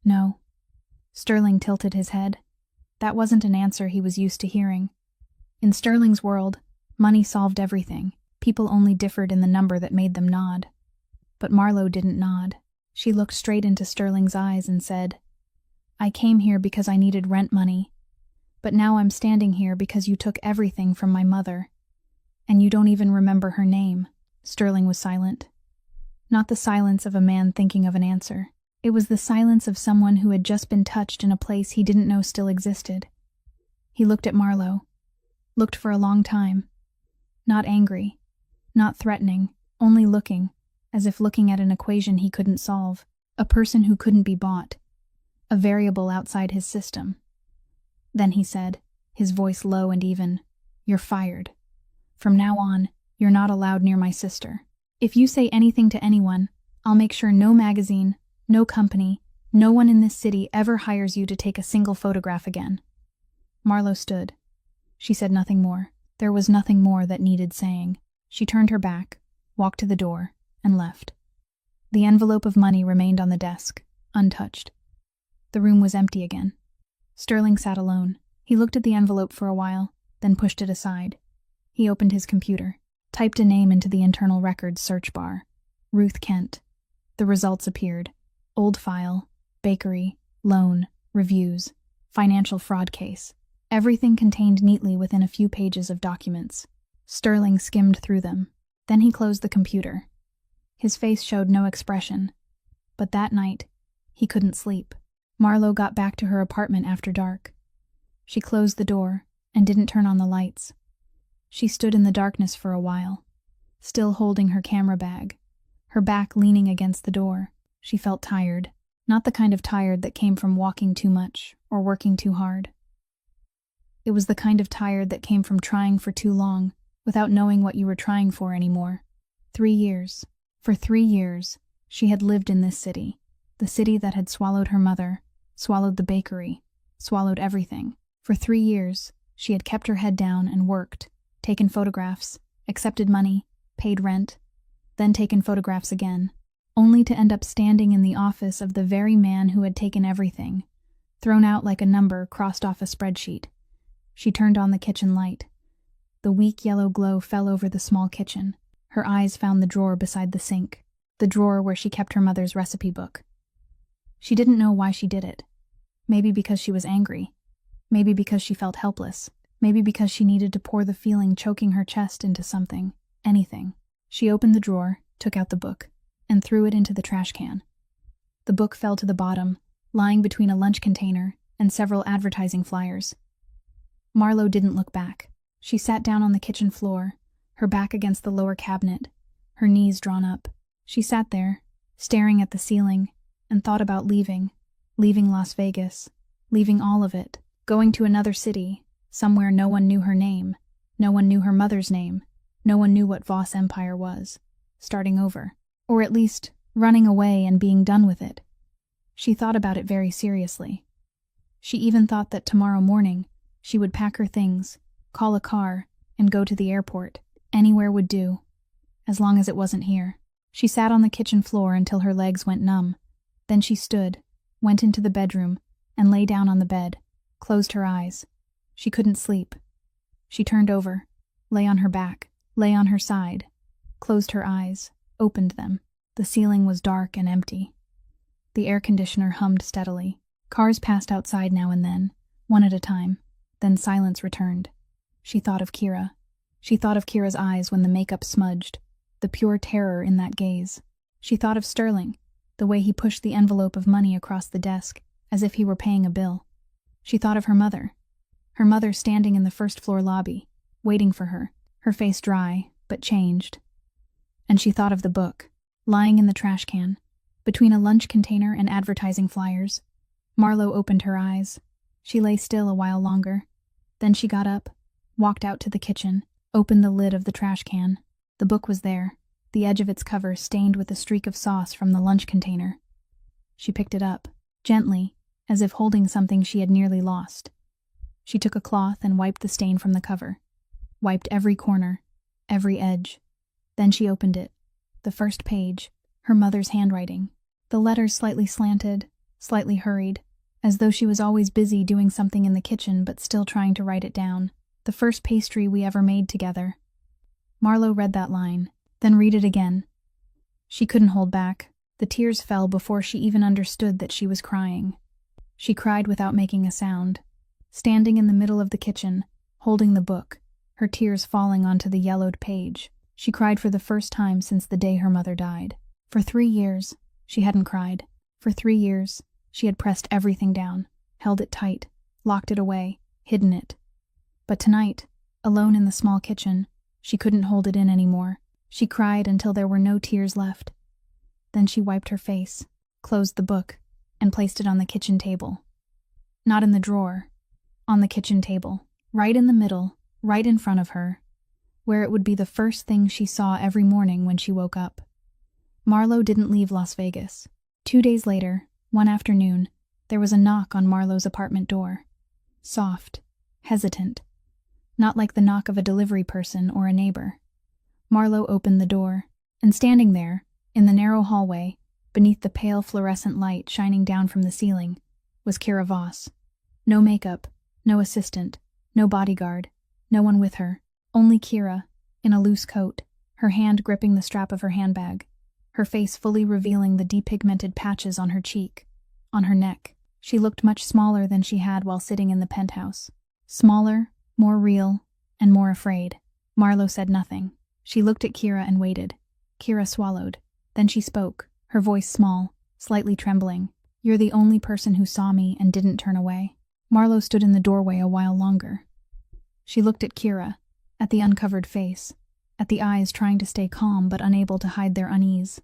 No. Sterling tilted his head. That wasn't an answer he was used to hearing. In Sterling's world, money solved everything. People only differed in the number that made them nod. But Marlowe didn't nod. She looked straight into Sterling's eyes and said, I came here because I needed rent money. But now I'm standing here because you took everything from my mother. And you don't even remember her name. Sterling was silent. Not the silence of a man thinking of an answer. It was the silence of someone who had just been touched in a place he didn't know still existed. He looked at Marlowe. Looked for a long time. Not angry. Not threatening. Only looking, as if looking at an equation he couldn't solve. A person who couldn't be bought. A variable outside his system. Then he said, his voice low and even, You're fired. From now on, you're not allowed near my sister. If you say anything to anyone, I'll make sure no magazine, no company, No one in this city ever hires you to take a single photograph again." Marlo stood. She said nothing more. There was nothing more that needed saying. She turned her back, walked to the door, and left. The envelope of money remained on the desk, untouched. The room was empty again. Sterling sat alone. He looked at the envelope for a while, then pushed it aside. He opened his computer, typed a name into the internal records search bar. Ruth Kent. The results appeared. Old file, bakery, loan, reviews, financial fraud case. Everything contained neatly within a few pages of documents. Sterling skimmed through them. Then he closed the computer. His face showed no expression. But that night, he couldn't sleep. Marlo got back to her apartment after dark. She closed the door and didn't turn on the lights. She stood in the darkness for a while, still holding her camera bag, her back leaning against the door. She felt tired, not the kind of tired that came from walking too much or working too hard. It was the kind of tired that came from trying for too long without knowing what you were trying for anymore. 3 years. For 3 years, she had lived in this city, the city that had swallowed her mother, swallowed the bakery, swallowed everything. For 3 years, she had kept her head down and worked, taken photographs, accepted money, paid rent, then taken photographs again, only to end up standing in the office of the very man who had taken everything, thrown out like a number crossed off a spreadsheet. She turned on the kitchen light. The weak yellow glow fell over the small kitchen. Her eyes found the drawer beside the sink, the drawer where she kept her mother's recipe book. She didn't know why she did it. Maybe because she was angry. Maybe because she felt helpless. Maybe because she needed to pour the feeling choking her chest into something, anything. She opened the drawer, took out the book, and threw it into the trash can. The book fell to the bottom, lying between a lunch container and several advertising flyers. Marlo didn't look back. She sat down on the kitchen floor, her back against the lower cabinet, her knees drawn up. She sat there, staring at the ceiling, and thought about leaving Las Vegas, leaving all of it, going to another city, somewhere no one knew her name, no one knew her mother's name, no one knew what Voss Empire was, starting over, or at least running away and being done with it. She thought about it very seriously. She even thought that tomorrow morning she would pack her things, call a car, and go to the airport. Anywhere would do, as long as it wasn't here. She sat on the kitchen floor until her legs went numb. Then she stood, went into the bedroom, and lay down on the bed, closed her eyes. She couldn't sleep. She turned over, lay on her back, lay on her side, closed her eyes, opened them. The ceiling was dark and empty. The air conditioner hummed steadily. Cars passed outside now and then, one at a time. Then silence returned. She thought of Kira. She thought of Kira's eyes when the makeup smudged, the pure terror in that gaze. She thought of Sterling, the way he pushed the envelope of money across the desk, as if he were paying a bill. She thought of her mother standing in the first-floor lobby, waiting for her face dry, but changed. And she thought of the book, lying in the trash can, between a lunch container and advertising flyers. Marlo opened her eyes. She lay still a while longer. Then she got up, walked out to the kitchen, opened the lid of the trash can. The book was there, the edge of its cover stained with a streak of sauce from the lunch container. She picked it up, gently, as if holding something she had nearly lost. She took a cloth and wiped the stain from the cover, wiped every corner, every edge. Then she opened it. The first page, her mother's handwriting. The letters slightly slanted, slightly hurried, as though she was always busy doing something in the kitchen but still trying to write it down. The first pastry we ever made together. Marlo read that line, then read it again. She couldn't hold back. The tears fell before she even understood that she was crying. She cried without making a sound, standing in the middle of the kitchen, holding the book, her tears falling onto the yellowed page. She cried for the first time since the day her mother died. For 3 years, she hadn't cried. For 3 years, she had pressed everything down, held it tight, locked it away, hidden it. But tonight, alone in the small kitchen, she couldn't hold it in anymore. She cried until there were no tears left. Then she wiped her face, closed the book, and placed it on the kitchen table. Not in the drawer, on the kitchen table, right in the middle, right in front of her, where it would be the first thing she saw every morning when she woke up. Marlo didn't leave Las Vegas. 2 days later, One afternoon, there was a knock on Marlowe's apartment door. Soft, hesitant, not like the knock of a delivery person or a neighbor. Marlowe opened the door, and standing there, in the narrow hallway, beneath the pale fluorescent light shining down from the ceiling, was Kira Voss. No makeup, no assistant, no bodyguard, no one with her, only Kira, in a loose coat, her hand gripping the strap of her handbag, her face fully revealing the depigmented patches on her cheek, on her neck. She looked much smaller than she had while sitting in the penthouse. Smaller, more real, and more afraid. Marlowe said nothing. She looked at Kira and waited. Kira swallowed. Then she spoke, her voice small, slightly trembling. "You're the only person who saw me and didn't turn away." Marlowe stood in the doorway a while longer. She looked at Kira, at the uncovered face, at the eyes trying to stay calm but unable to hide their unease.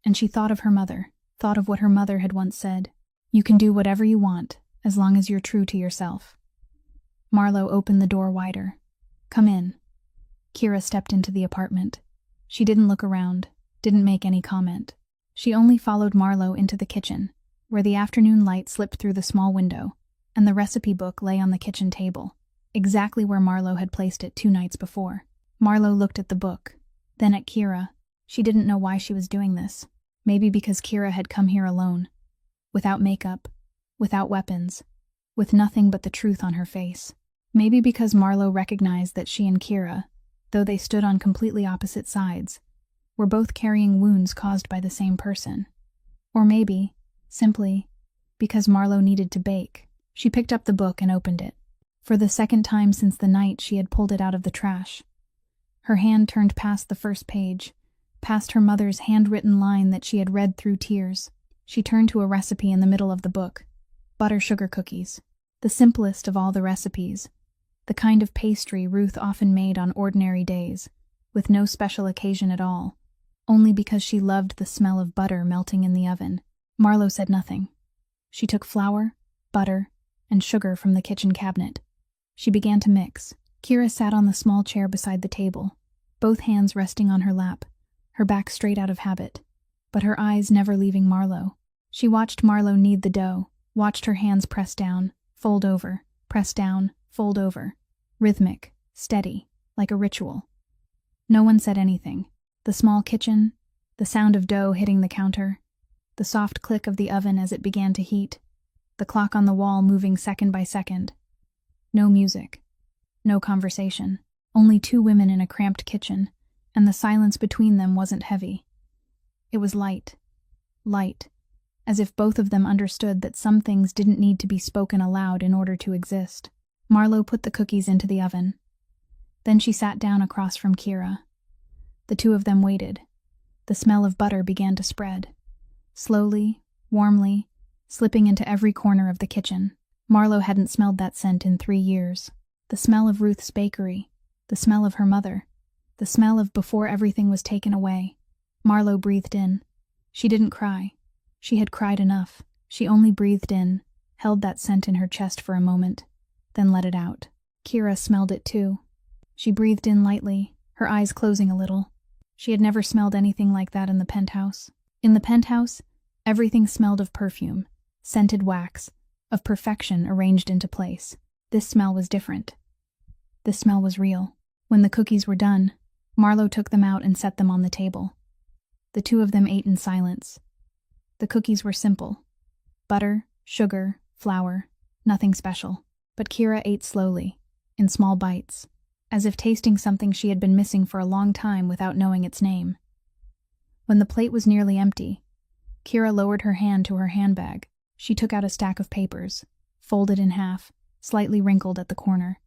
And she thought of her mother, thought of what her mother had once said. "You can do whatever you want, as long as you're true to yourself." Marlowe opened the door wider. "Come in." Kira stepped into the apartment. She didn't look around, didn't make any comment. She only followed Marlowe into the kitchen, where the afternoon light slipped through the small window, and the recipe book lay on the kitchen table, exactly where Marlowe had placed it 2 nights before. Marlowe looked at the book, then at Kira. She didn't know why she was doing this. Maybe because Kira had come here alone, without makeup, without weapons, with nothing but the truth on her face. Maybe because Marlowe recognized that she and Kira, though they stood on completely opposite sides, were both carrying wounds caused by the same person. Or maybe, simply, because Marlowe needed to bake. She picked up the book and opened it. For the second time since the night she had pulled it out of the trash. Her hand turned past the first page, past her mother's handwritten line that she had read through tears. She turned to a recipe in the middle of the book. Butter sugar cookies. The simplest of all the recipes. The kind of pastry Ruth often made on ordinary days, with no special occasion at all, only because she loved the smell of butter melting in the oven. Marlowe said nothing. She took flour, butter, and sugar from the kitchen cabinet. She began to mix. Kira sat on the small chair beside the table, both hands resting on her lap, her back straight out of habit, but her eyes never leaving Marlowe. She watched Marlowe knead the dough, watched her hands press down, fold over, press down, fold over. Rhythmic, steady, like a ritual. No one said anything. The small kitchen, the sound of dough hitting the counter, the soft click of the oven as it began to heat, the clock on the wall moving second by second. No music. No conversation. Only 2 women in a cramped kitchen, and the silence between them wasn't heavy. It was light. Light. As if both of them understood that some things didn't need to be spoken aloud in order to exist. Marlowe put the cookies into the oven. Then she sat down across from Kira. The 2 of them waited. The smell of butter began to spread. Slowly, warmly, slipping into every corner of the kitchen. Marlowe hadn't smelled that scent in 3 years. The smell of Ruth's bakery. The smell of her mother. The smell of before everything was taken away. Marlowe breathed in. She didn't cry. She had cried enough. She only breathed in, held that scent in her chest for a moment, then let it out. Kira smelled it too. She breathed in lightly, her eyes closing a little. She had never smelled anything like that in the penthouse. In the penthouse, everything smelled of perfume, scented wax, of perfection arranged into place. This smell was different. This smell was real. When the cookies were done, Marlowe took them out and set them on the table. The 2 of them ate in silence. The cookies were simple. Butter, sugar, flour, nothing special. But Kira ate slowly, in small bites, as if tasting something she had been missing for a long time without knowing its name. When the plate was nearly empty, Kira lowered her hand to her handbag. She took out a stack of papers, folded in half, slightly wrinkled at the corner.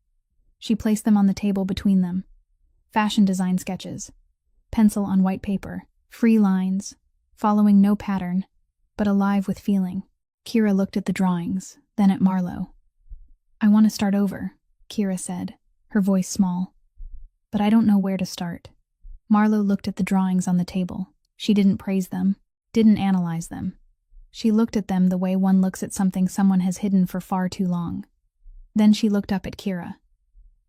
She placed them on the table between them. Fashion design sketches, pencil on white paper, free lines, following no pattern, but alive with feeling. Kira looked at the drawings, then at Marlowe. "I want to start over," Kira said, her voice small. "But I don't know where to start." Marlowe looked at the drawings on the table. She didn't praise them, didn't analyze them. She looked at them the way one looks at something someone has hidden for far too long. Then she looked up at Kira.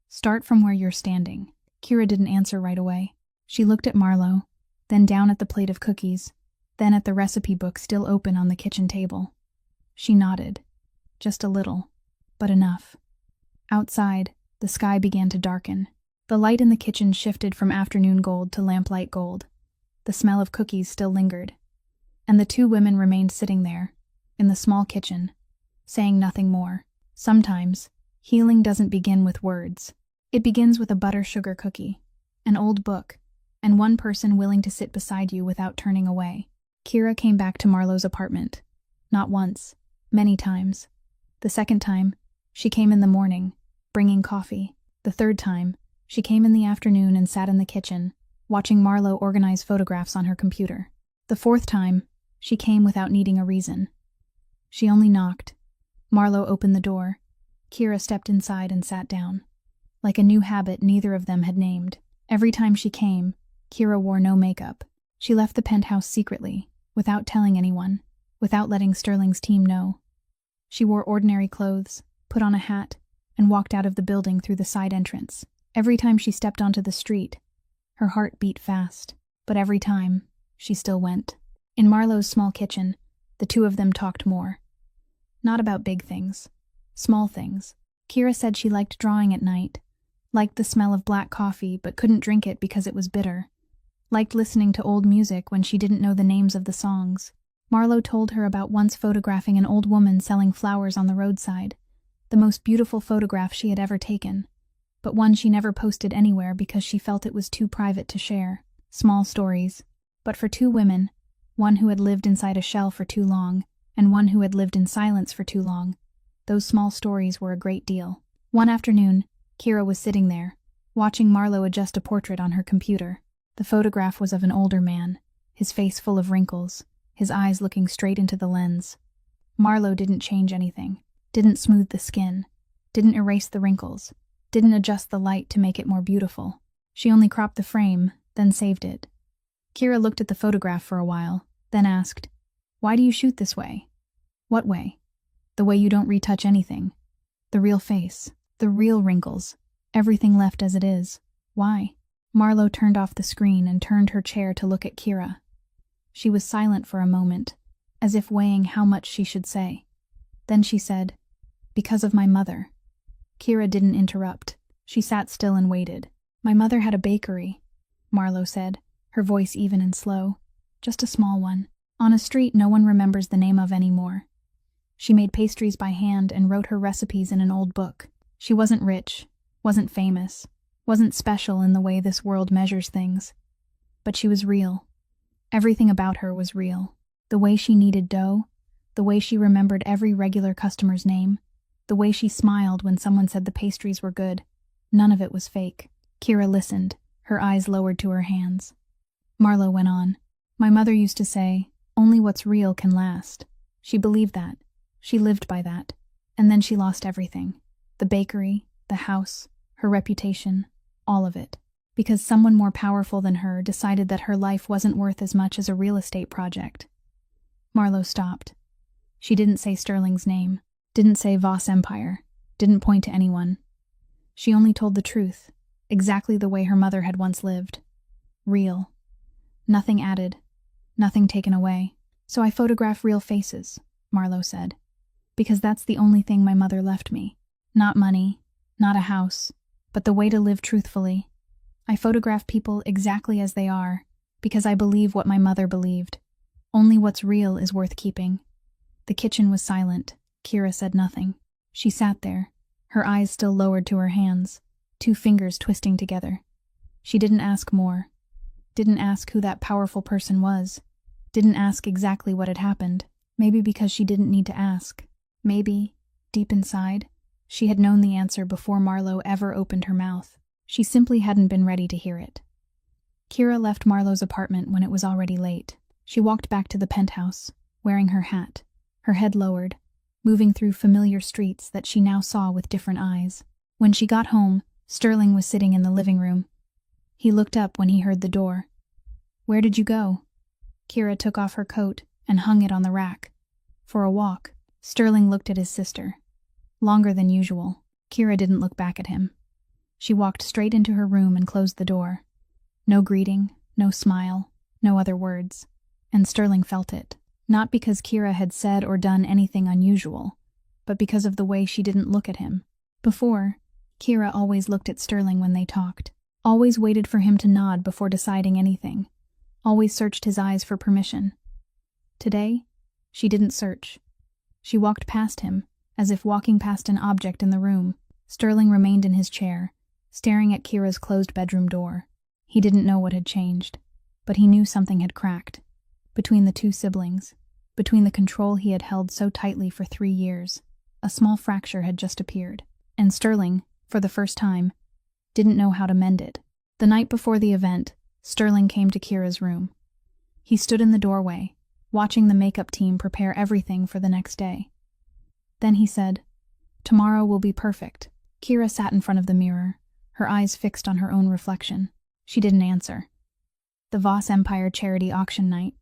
"Start from where you're standing." Kira didn't answer right away. She looked at Marlowe, then down at the plate of cookies, then at the recipe book still open on the kitchen table. She nodded. Just a little, but enough. Outside, the sky began to darken. The light in the kitchen shifted from afternoon gold to lamplight gold. The smell of cookies still lingered. And the two women remained sitting there, in the small kitchen, saying nothing more. Sometimes, healing doesn't begin with words. It begins with a butter-sugar cookie, an old book, and one person willing to sit beside you without turning away. Kira came back to Marlowe's apartment. Not once, many times. The second time, she came in the morning, bringing coffee. The third time, she came in the afternoon and sat in the kitchen, watching Marlowe organize photographs on her computer. The fourth time, she came without needing a reason. She only knocked. Marlowe opened the door. Kira stepped inside and sat down. Like a new habit neither of them had named. Every time she came, Kira wore no makeup. She left the penthouse secretly, without telling anyone, without letting Sterling's team know. She wore ordinary clothes, put on a hat, and walked out of the building through the side entrance. Every time she stepped onto the street, her heart beat fast, but every time, she still went. In Marlowe's small kitchen, the two of them talked more. Not about big things, small things. Kira said she liked drawing at night, liked the smell of black coffee but couldn't drink it because it was bitter, liked listening to old music when she didn't know the names of the songs. Marlowe told her about once photographing an old woman selling flowers on the roadside, the most beautiful photograph she had ever taken, but one she never posted anywhere because she felt it was too private to share. Small stories. But for two women, one who had lived inside a shell for too long, and one who had lived in silence for too long, those small stories were a great deal. One afternoon, Kira was sitting there, watching Marlowe adjust a portrait on her computer. The photograph was of an older man, his face full of wrinkles, his eyes looking straight into the lens. Marlowe didn't change anything, didn't smooth the skin, didn't erase the wrinkles, didn't adjust the light to make it more beautiful. She only cropped the frame, then saved it. Kira looked at the photograph for a while, then asked, "Why do you shoot this way?" "What way?" "The way you don't retouch anything. The real face, the real wrinkles, everything left as it is. Why?" Marlowe turned off the screen and turned her chair to look at Kira. She was silent for a moment, as if weighing how much she should say. Then she said, "Because of my mother." Kira didn't interrupt. She sat still and waited. "My mother had a bakery," Marlowe said, her voice even and slow. "Just a small one, on a street no one remembers the name of anymore. She made pastries by hand and wrote her recipes in an old book. She wasn't rich, wasn't famous, wasn't special in the way this world measures things. But she was real. Everything about her was real. The way she kneaded dough, the way she remembered every regular customer's name, the way she smiled when someone said the pastries were good. None of it was fake." Kira listened, her eyes lowered to her hands. Marlowe went on. "My mother used to say, only what's real can last. She believed that. She lived by that. And then she lost everything. The bakery, the house, her reputation, all of it. Because someone more powerful than her decided that her life wasn't worth as much as a real estate project." Marlowe stopped. She didn't say Sterling's name, didn't say Voss Empire, didn't point to anyone. She only told the truth, exactly the way her mother had once lived. Real. Nothing added, nothing taken away. "So I photograph real faces," Marlowe said. "Because that's the only thing my mother left me. Not money, not a house, but the way to live truthfully. I photograph people exactly as they are, because I believe what my mother believed. Only what's real is worth keeping." The kitchen was silent. Kira said nothing. She sat there, her eyes still lowered to her hands, two fingers twisting together. She didn't ask more. Didn't ask who that powerful person was. Didn't ask exactly what had happened. Maybe because she didn't need to ask. Maybe, deep inside, she had known the answer before Marlowe ever opened her mouth. She simply hadn't been ready to hear it. Kira left Marlowe's apartment when it was already late. She walked back to the penthouse, wearing her hat, her head lowered, moving through familiar streets that she now saw with different eyes. When she got home, Sterling was sitting in the living room. He looked up when he heard the door. "Where did you go?" Kira took off her coat and hung it on the rack. "For a walk." Sterling looked at his sister. Longer than usual. Kira didn't look back at him. She walked straight into her room and closed the door. No greeting, no smile, no other words. and Sterling felt it. Not because Kira had said or done anything unusual, but because of the way she didn't look at him. Before, Kira always looked at Sterling when they talked, always waited for him to nod before deciding anything, always searched his eyes for permission. Today, she didn't search. She walked past him, as if walking past an object in the room. Sterling remained in his chair, staring at Kira's closed bedroom door. He didn't know what had changed, but he knew something had cracked. Between the two siblings, between the control he had held so tightly for 3 years, a small fracture had just appeared, and Sterling, for the first time, didn't know how to mend it. The night before the event, Sterling came to Kira's room. He stood in the doorway, watching the makeup team prepare everything for the next day. Then he said, "Tomorrow will be perfect." Kira sat in front of the mirror, her eyes fixed on her own reflection. She didn't answer. The Voss Empire charity auction night.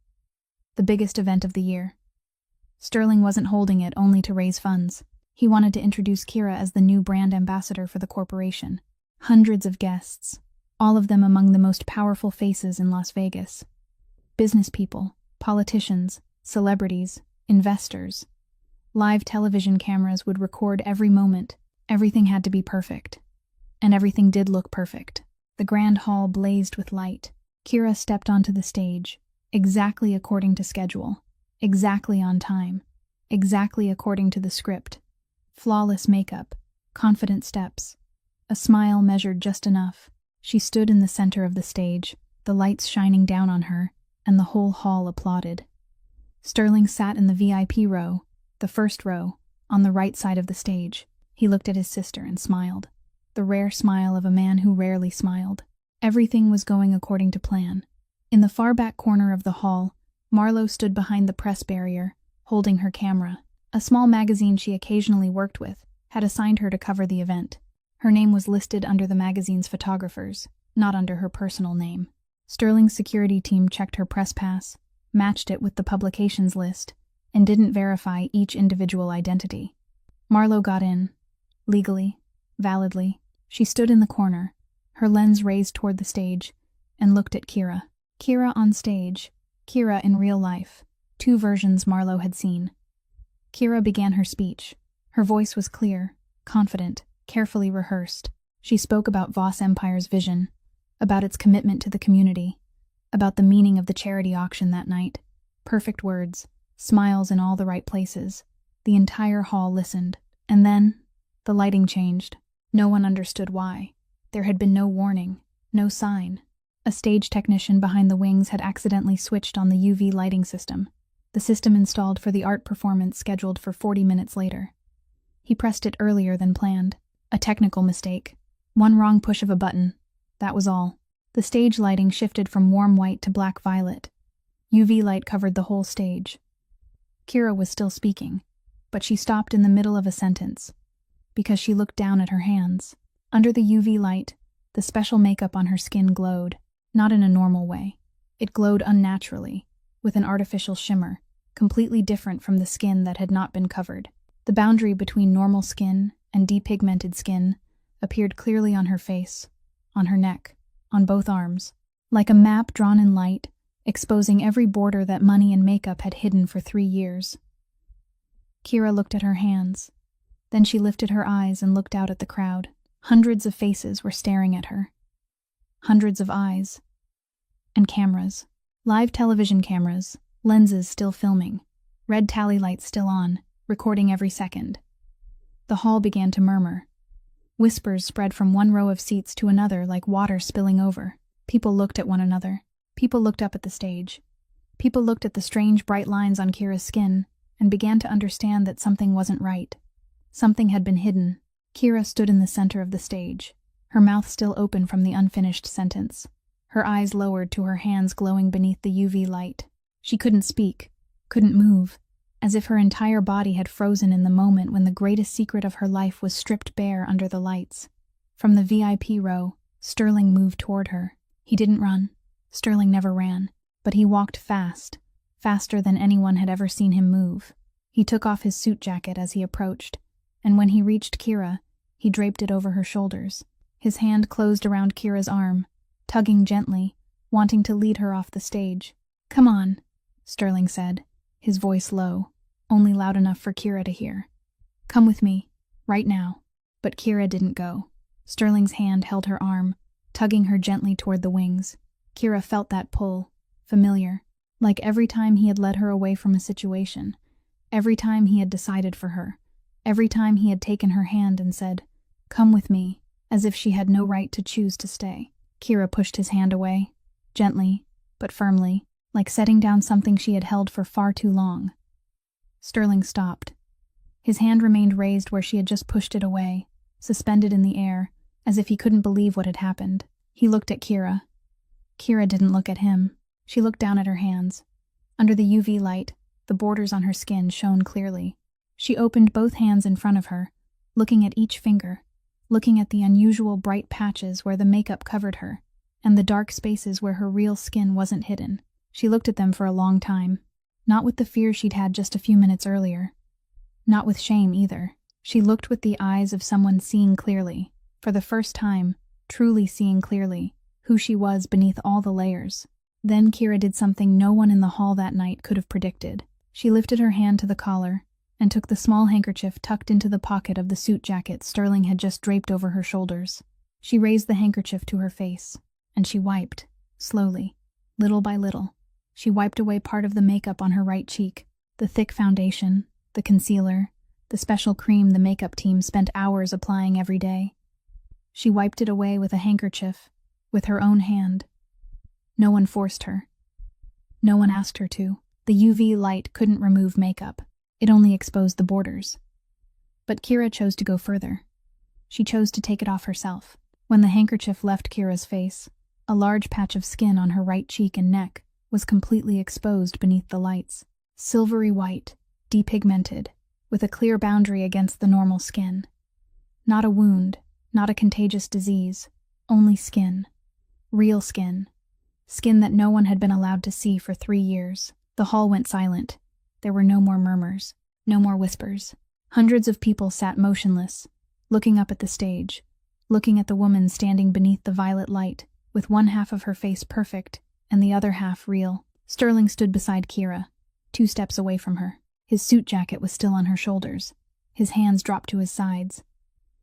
The biggest event of the year. Sterling wasn't holding it only to raise funds. He wanted to introduce Kira as the new brand ambassador for the corporation. Hundreds of guests, all of them among the most powerful faces in Las Vegas. Business people, politicians, celebrities, investors. Live television cameras would record every moment. Everything had to be perfect. And everything did look perfect. The grand hall blazed with light. Kira stepped onto the stage, exactly according to schedule, exactly on time, exactly according to the script. Flawless makeup, confident steps, a smile measured just enough. She stood in the center of the stage, the lights shining down on her, and the whole hall applauded. Sterling sat in the VIP row, the first row, on the right side of the stage. He looked at his sister and smiled, the rare smile of a man who rarely smiled. Everything was going according to plan. In the far back corner of the hall, Marlo stood behind the press barrier, holding her camera. A small magazine she occasionally worked with had assigned her to cover the event. Her name was listed under the magazine's photographers, not under her personal name. Sterling's security team checked her press pass, matched it with the publications list, and didn't verify each individual identity. Marlo got in, legally, validly. She stood in the corner, her lens raised toward the stage, and looked at Kira. Kira on stage, Kira in real life, 2 versions Marlo had seen. Kira began her speech. Her voice was clear, confident, carefully rehearsed. She spoke about Voss Empire's vision, about its commitment to the community, about the meaning of the charity auction that night. Perfect words, smiles in all the right places. The entire hall listened. And then, the lighting changed. No one understood why. There had been no warning, no sign. A stage technician behind the wings had accidentally switched on the UV lighting system, the system installed for the art performance scheduled for 40 minutes later. He pressed it earlier than planned. A technical mistake. One wrong push of a button. That was all. The stage lighting shifted from warm white to black-violet. UV light covered the whole stage. Kira was still speaking, but she stopped in the middle of a sentence, because she looked down at her hands. Under the UV light, the special makeup on her skin glowed, not in a normal way. It glowed unnaturally, with an artificial shimmer, completely different from the skin that had not been covered. The boundary between normal skin and depigmented skin appeared clearly on her face, on her neck, on both arms, like a map drawn in light, exposing every border that money and makeup had hidden for 3 years. Kira looked at her hands. Then she lifted her eyes and looked out at the crowd. Hundreds of faces were staring at her. Hundreds of eyes. And cameras. Live television cameras, lenses still filming, red tally lights still on, recording every second. The hall began to murmur. Whispers spread from one row of seats to another like water spilling over. People looked at one another. People looked up at the stage. People looked at the strange bright lines on Kira's skin and began to understand that something wasn't right. Something had been hidden. Kira stood in the center of the stage, her mouth still open from the unfinished sentence, her eyes lowered to her hands glowing beneath the UV light. She couldn't speak, couldn't move, as if her entire body had frozen in the moment when the greatest secret of her life was stripped bare under the lights. From the VIP row, Sterling moved toward her. He didn't run. Sterling never ran, but he walked fast, faster than anyone had ever seen him move. He took off his suit jacket as he approached, and when he reached Kira, he draped it over her shoulders. His hand closed around Kira's arm, tugging gently, wanting to lead her off the stage. "Come on," Sterling said, his voice low, only loud enough for Kira to hear. "Come with me, right now." But Kira didn't go. Sterling's hand held her arm, tugging her gently toward the wings. Kira felt that pull, familiar, like every time he had led her away from a situation, every time he had decided for her, every time he had taken her hand and said, "Come with me," as if she had no right to choose to stay. Kira pushed his hand away, gently, but firmly, like setting down something she had held for far too long. Sterling stopped. His hand remained raised where she had just pushed it away, suspended in the air, as if he couldn't believe what had happened. He looked at Kira. Kira didn't look at him. She looked down at her hands. Under the UV light, the borders on her skin shone clearly. She opened both hands in front of her, looking at each finger, looking at the unusual bright patches where the makeup covered her, and the dark spaces where her real skin wasn't hidden. She looked at them for a long time, not with the fear she'd had just a few minutes earlier. Not with shame either. She looked with the eyes of someone seeing clearly, for the first time, truly seeing clearly, who she was beneath all the layers. Then Kira did something no one in the hall that night could have predicted. She lifted her hand to the collar and took the small handkerchief tucked into the pocket of the suit jacket Sterling had just draped over her shoulders. She raised the handkerchief to her face, and she wiped, slowly, little by little. She wiped away part of the makeup on her right cheek, the thick foundation, the concealer, the special cream the makeup team spent hours applying every day. She wiped it away with a handkerchief, with her own hand. No one forced her. No one asked her to. The UV light couldn't remove makeup. It only exposed the borders. But Kira chose to go further. She chose to take it off herself. When the handkerchief left Kira's face, a large patch of skin on her right cheek and neck was completely exposed beneath the lights. Silvery white, depigmented, with a clear boundary against the normal skin. Not a wound, not a contagious disease, only skin. Real skin. Skin that no one had been allowed to see for 3 years. The hall went silent. There were no more murmurs, no more whispers. Hundreds of people sat motionless, looking up at the stage, looking at the woman standing beneath the violet light, with one half of her face perfect and the other half real. Sterling stood beside Kira, 2 steps away from her. His suit jacket was still on her shoulders. His hands dropped to his sides.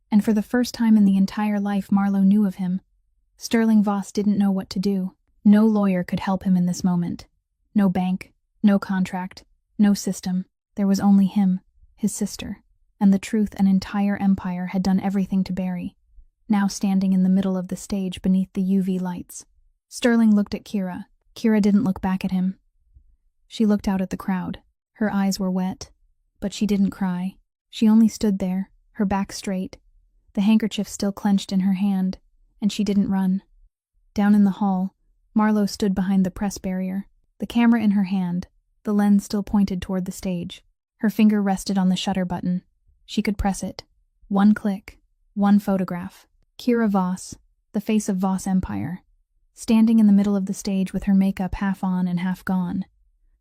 And for the first time in the entire life Marlowe knew of him, Sterling Voss didn't know what to do. No lawyer could help him in this moment. No bank, no contract, no system. There was only him, his sister, and the truth an entire empire had done everything to bury, now standing in the middle of the stage beneath the UV lights. Sterling looked at Kira. Kira didn't look back at him. She looked out at the crowd. Her eyes were wet, but she didn't cry. She only stood there, her back straight, the handkerchief still clenched in her hand, and she didn't run. Down in the hall, Marlowe stood behind the press barrier, the camera in her hand, the lens still pointed toward the stage. Her finger rested on the shutter button. She could press it. 1 click, 1 photograph. Kira Voss, the face of Voss Empire, standing in the middle of the stage with her makeup half on and half gone,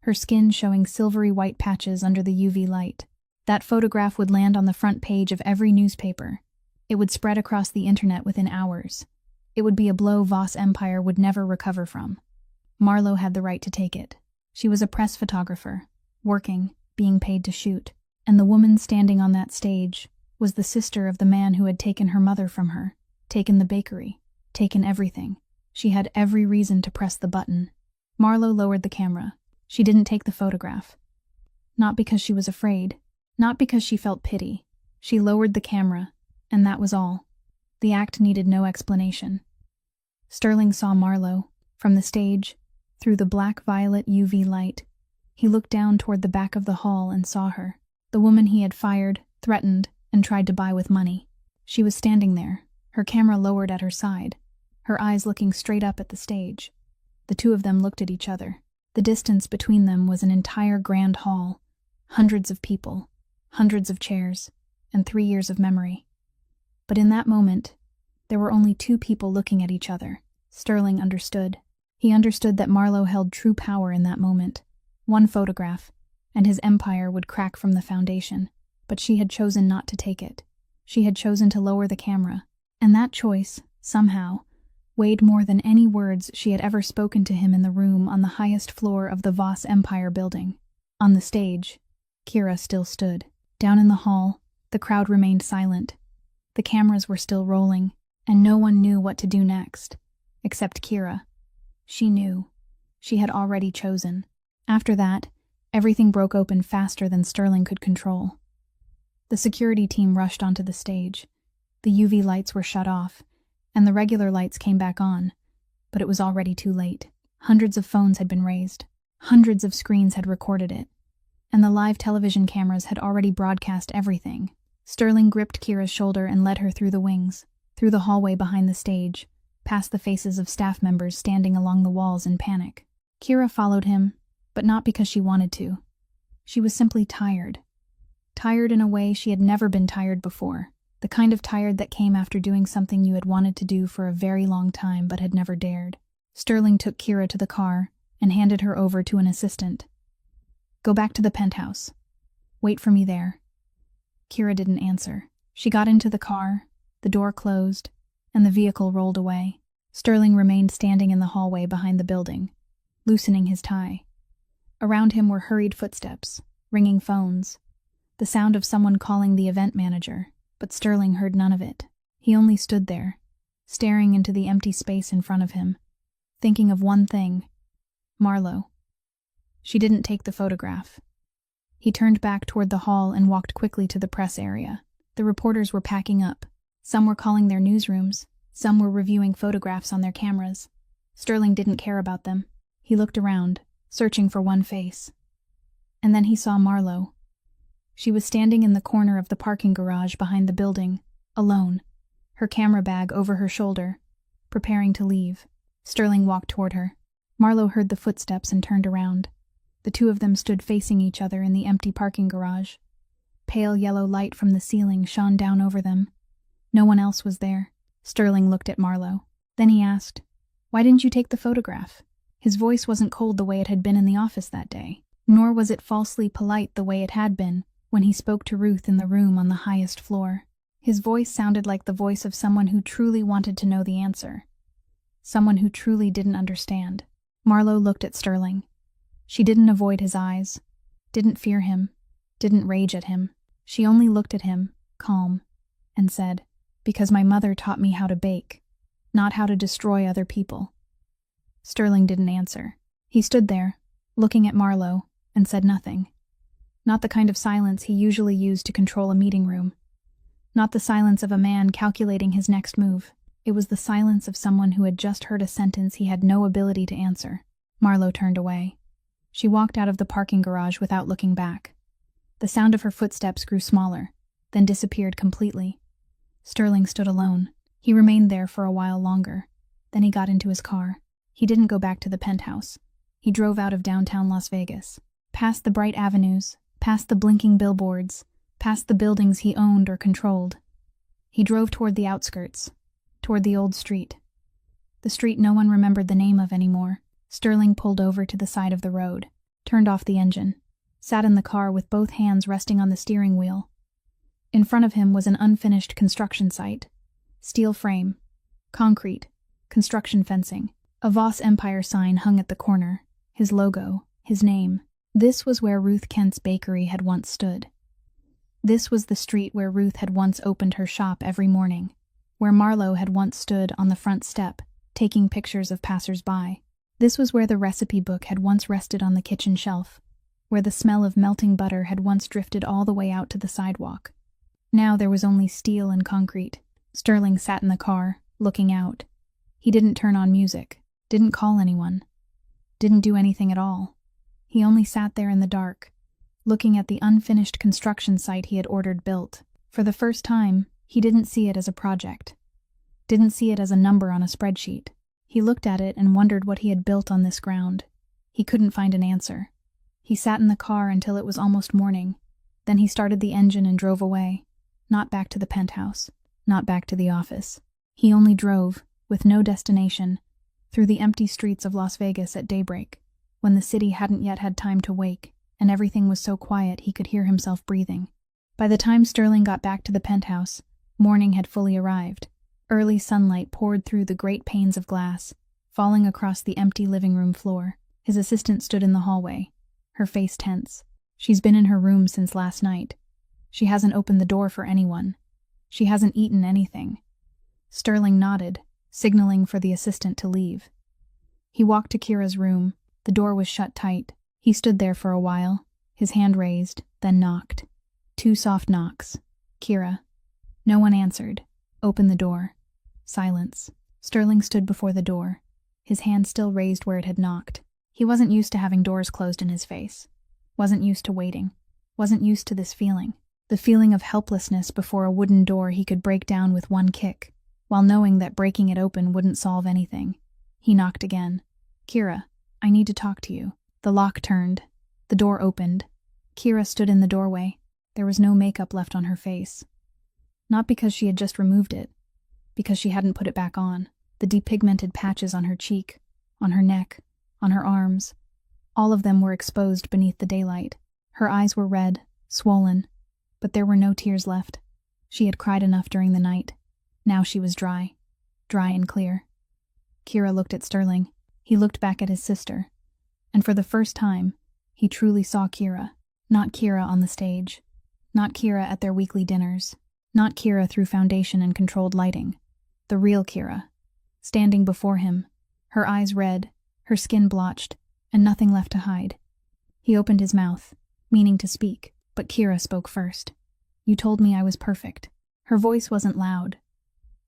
her skin showing silvery white patches under the UV light. That photograph would land on the front page of every newspaper. It would spread across the internet within hours. It would be a blow Voss Empire would never recover from. Marlowe had the right to take it. She was a press photographer, working, being paid to shoot, and the woman standing on that stage was the sister of the man who had taken her mother from her, taken the bakery, taken everything. She had every reason to press the button. Marlowe lowered the camera. She didn't take the photograph. Not because she was afraid, not because she felt pity. She lowered the camera, and that was all. The act needed no explanation. Sterling saw Marlowe, from the stage, through the black-violet UV light. He looked down toward the back of the hall and saw her, the woman he had fired, threatened, and tried to buy with money. She was standing there, her camera lowered at her side, her eyes looking straight up at the stage. The two of them looked at each other. The distance between them was an entire grand hall, hundreds of people, hundreds of chairs, and 3 years of memory. But in that moment, there were only 2 people looking at each other. Sterling understood. He understood that Marlowe held true power in that moment. 1 photograph, and his empire would crack from the foundation. But she had chosen not to take it. She had chosen to lower the camera. And that choice, somehow, weighed more than any words she had ever spoken to him in the room on the highest floor of the Voss Empire building. On the stage, Kira still stood. Down in the hall, the crowd remained silent. The cameras were still rolling, and no one knew what to do next. Except Kira. She knew. She had already chosen. After that, everything broke open faster than Sterling could control. The security team rushed onto the stage. The UV lights were shut off, and the regular lights came back on, but it was already too late. Hundreds of phones had been raised. Hundreds of screens had recorded it, and the live television cameras had already broadcast everything. Sterling gripped Kira's shoulder and led her through the wings, through the hallway behind the stage, past the faces of staff members standing along the walls in panic. Kira followed him, but not because she wanted to. She was simply tired. Tired in a way she had never been tired before. The kind of tired that came after doing something you had wanted to do for a very long time but had never dared. Sterling took Kira to the car and handed her over to an assistant. "Go back to the penthouse. Wait for me there." Kira didn't answer. She got into the car, the door closed, and the vehicle rolled away. Sterling remained standing in the hallway behind the building, loosening his tie. Around him were hurried footsteps, ringing phones, the sound of someone calling the event manager, but Sterling heard none of it. He only stood there, staring into the empty space in front of him, thinking of one thing: Marlo. She didn't take the photograph. He turned back toward the hall and walked quickly to the press area. The reporters were packing up. Some were calling their newsrooms. Some were reviewing photographs on their cameras. Sterling didn't care about them. He looked around, searching for one face. And then he saw Marlo. She was standing in the corner of the parking garage behind the building, alone, her camera bag over her shoulder, preparing to leave. Sterling walked toward her. Marlo heard the footsteps and turned around. The two of them stood facing each other in the empty parking garage. Pale yellow light from the ceiling shone down over them. No one else was there. Sterling looked at Marlo. Then he asked, "Why didn't you take the photograph?" His voice wasn't cold the way it had been in the office that day, nor was it falsely polite the way it had been when he spoke to Ruth in the room on the highest floor. His voice sounded like the voice of someone who truly wanted to know the answer. Someone who truly didn't understand. Marlo looked at Sterling. She didn't avoid his eyes, didn't fear him, didn't rage at him. She only looked at him, calm, and said, "Because my mother taught me how to bake, not how to destroy other people." Sterling didn't answer. He stood there, looking at Marlo, and said nothing. Not the kind of silence he usually used to control a meeting room. Not the silence of a man calculating his next move. It was the silence of someone who had just heard a sentence he had no ability to answer. Marlo turned away. She walked out of the parking garage without looking back. The sound of her footsteps grew smaller, then disappeared completely. Sterling stood alone. He remained there for a while longer. Then he got into his car. He didn't go back to the penthouse. He drove out of downtown Las Vegas, past the bright avenues, past the blinking billboards, past the buildings he owned or controlled. He drove toward the outskirts, toward the old street. The street no one remembered the name of anymore. Sterling pulled over to the side of the road, turned off the engine, sat in the car with both hands resting on the steering wheel. In front of him was an unfinished construction site. Steel frame, concrete, construction fencing. A Voss Empire sign hung at the corner, his logo, his name. This was where Ruth Kent's bakery had once stood. This was the street where Ruth had once opened her shop every morning, where Marlo had once stood on the front step, taking pictures of passers-by. This was where the recipe book had once rested on the kitchen shelf, where the smell of melting butter had once drifted all the way out to the sidewalk. Now there was only steel and concrete. Sterling sat in the car, looking out. He didn't turn on music, didn't call anyone, didn't do anything at all. He only sat there in the dark, looking at the unfinished construction site he had ordered built. For the first time, he didn't see it as a project, didn't see it as a number on a spreadsheet. He looked at it and wondered what he had built on this ground. He couldn't find an answer. He sat in the car until it was almost morning. Then he started the engine and drove away. Not back to the penthouse, not back to the office. He only drove, with no destination, through the empty streets of Las Vegas at daybreak, when the city hadn't yet had time to wake, and everything was so quiet he could hear himself breathing. By the time Sterling got back to the penthouse, morning had fully arrived. Early sunlight poured through the great panes of glass, falling across the empty living room floor. His assistant stood in the hallway, her face tense. She's been in her room since last night. She hasn't opened the door for anyone. She hasn't eaten anything. Sterling nodded, signaling for the assistant to leave. He walked to Kira's room. The door was shut tight. He stood there for a while, his hand raised, then knocked. 2 soft knocks. Kira. No one answered. Open the door. Silence. Sterling stood before the door, his hand still raised where it had knocked. He wasn't used to having doors closed in his face. Wasn't used to waiting. Wasn't used to this feeling. The feeling of helplessness before a wooden door he could break down with one kick, while knowing that breaking it open wouldn't solve anything. He knocked again. Kira, I need to talk to you. The lock turned. The door opened. Kira stood in the doorway. There was no makeup left on her face. Not because she had just removed it, because she hadn't put it back on. The depigmented patches on her cheek, on her neck, on her arms, all of them were exposed beneath the daylight. Her eyes were red, swollen, but there were no tears left. She had cried enough during the night. Now she was dry and clear. Kira looked at Sterling. He looked back at his sister. And for the first time, he truly saw Kira. Not Kira on the stage. Not Kira at their weekly dinners. Not Kira through foundation and controlled lighting. The real Kira. Standing before him, her eyes red, her skin blotched, and nothing left to hide. He opened his mouth, meaning to speak, but Kira spoke first. You told me I was perfect. Her voice wasn't loud,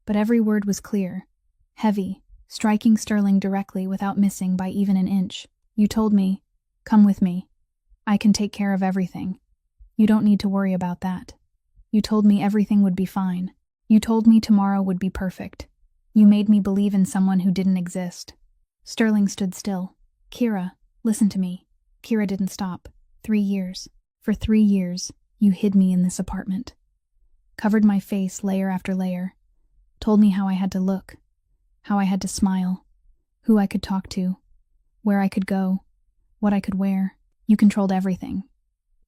but every word was clear, heavy, striking Sterling directly without missing by even an inch. You told me, come with me. I can take care of everything. You don't need to worry about that. You told me everything would be fine. You told me tomorrow would be perfect. You made me believe in someone who didn't exist. Sterling stood still. Kira, listen to me. Kira didn't stop. 3 years. For 3 years, you hid me in this apartment. Covered my face layer after layer. Told me how I had to look. How I had to smile. Who I could talk to. Where I could go. What I could wear. You controlled everything.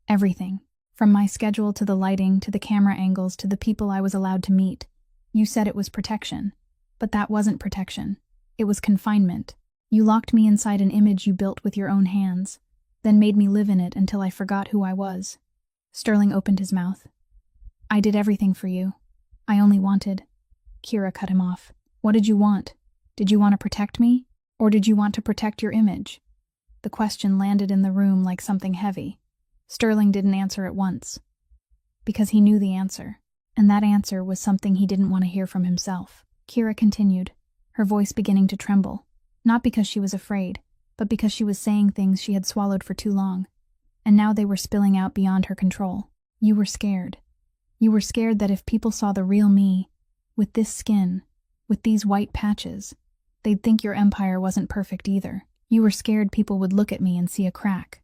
Everything. From my schedule to the lighting, to the camera angles, to the people I was allowed to meet. You said it was protection. But that wasn't protection. It was confinement. You locked me inside an image you built with your own hands, then made me live in it until I forgot who I was. Sterling opened his mouth. I did everything for you. I only wanted. Kira cut him off. What did you want? Did you want to protect me? Or did you want to protect your image? The question landed in the room like something heavy. Sterling didn't answer at once. Because he knew the answer. And that answer was something he didn't want to hear from himself. Kira continued, her voice beginning to tremble. Not because she was afraid, but because she was saying things she had swallowed for too long. And now they were spilling out beyond her control. You were scared. You were scared that if people saw the real me, with this skin, with these white patches, they'd think your empire wasn't perfect either. You were scared people would look at me and see a crack.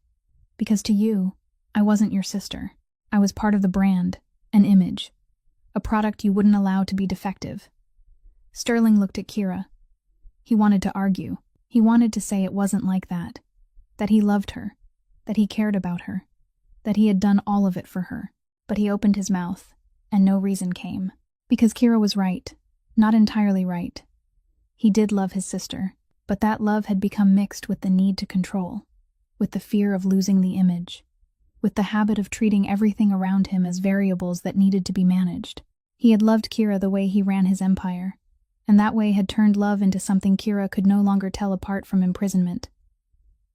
Because to you, I wasn't your sister. I was part of the brand, an image, a product you wouldn't allow to be defective. Sterling looked at Kira. He wanted to argue. He wanted to say it wasn't like that he loved her, that he cared about her, that he had done all of it for her. But he opened his mouth, and no reason came. Because Kira was right, not entirely right. He did love his sister, but that love had become mixed with the need to control, with the fear of losing the image, with the habit of treating everything around him as variables that needed to be managed. He had loved Kira the way he ran his empire, and that way had turned love into something Kira could no longer tell apart from imprisonment.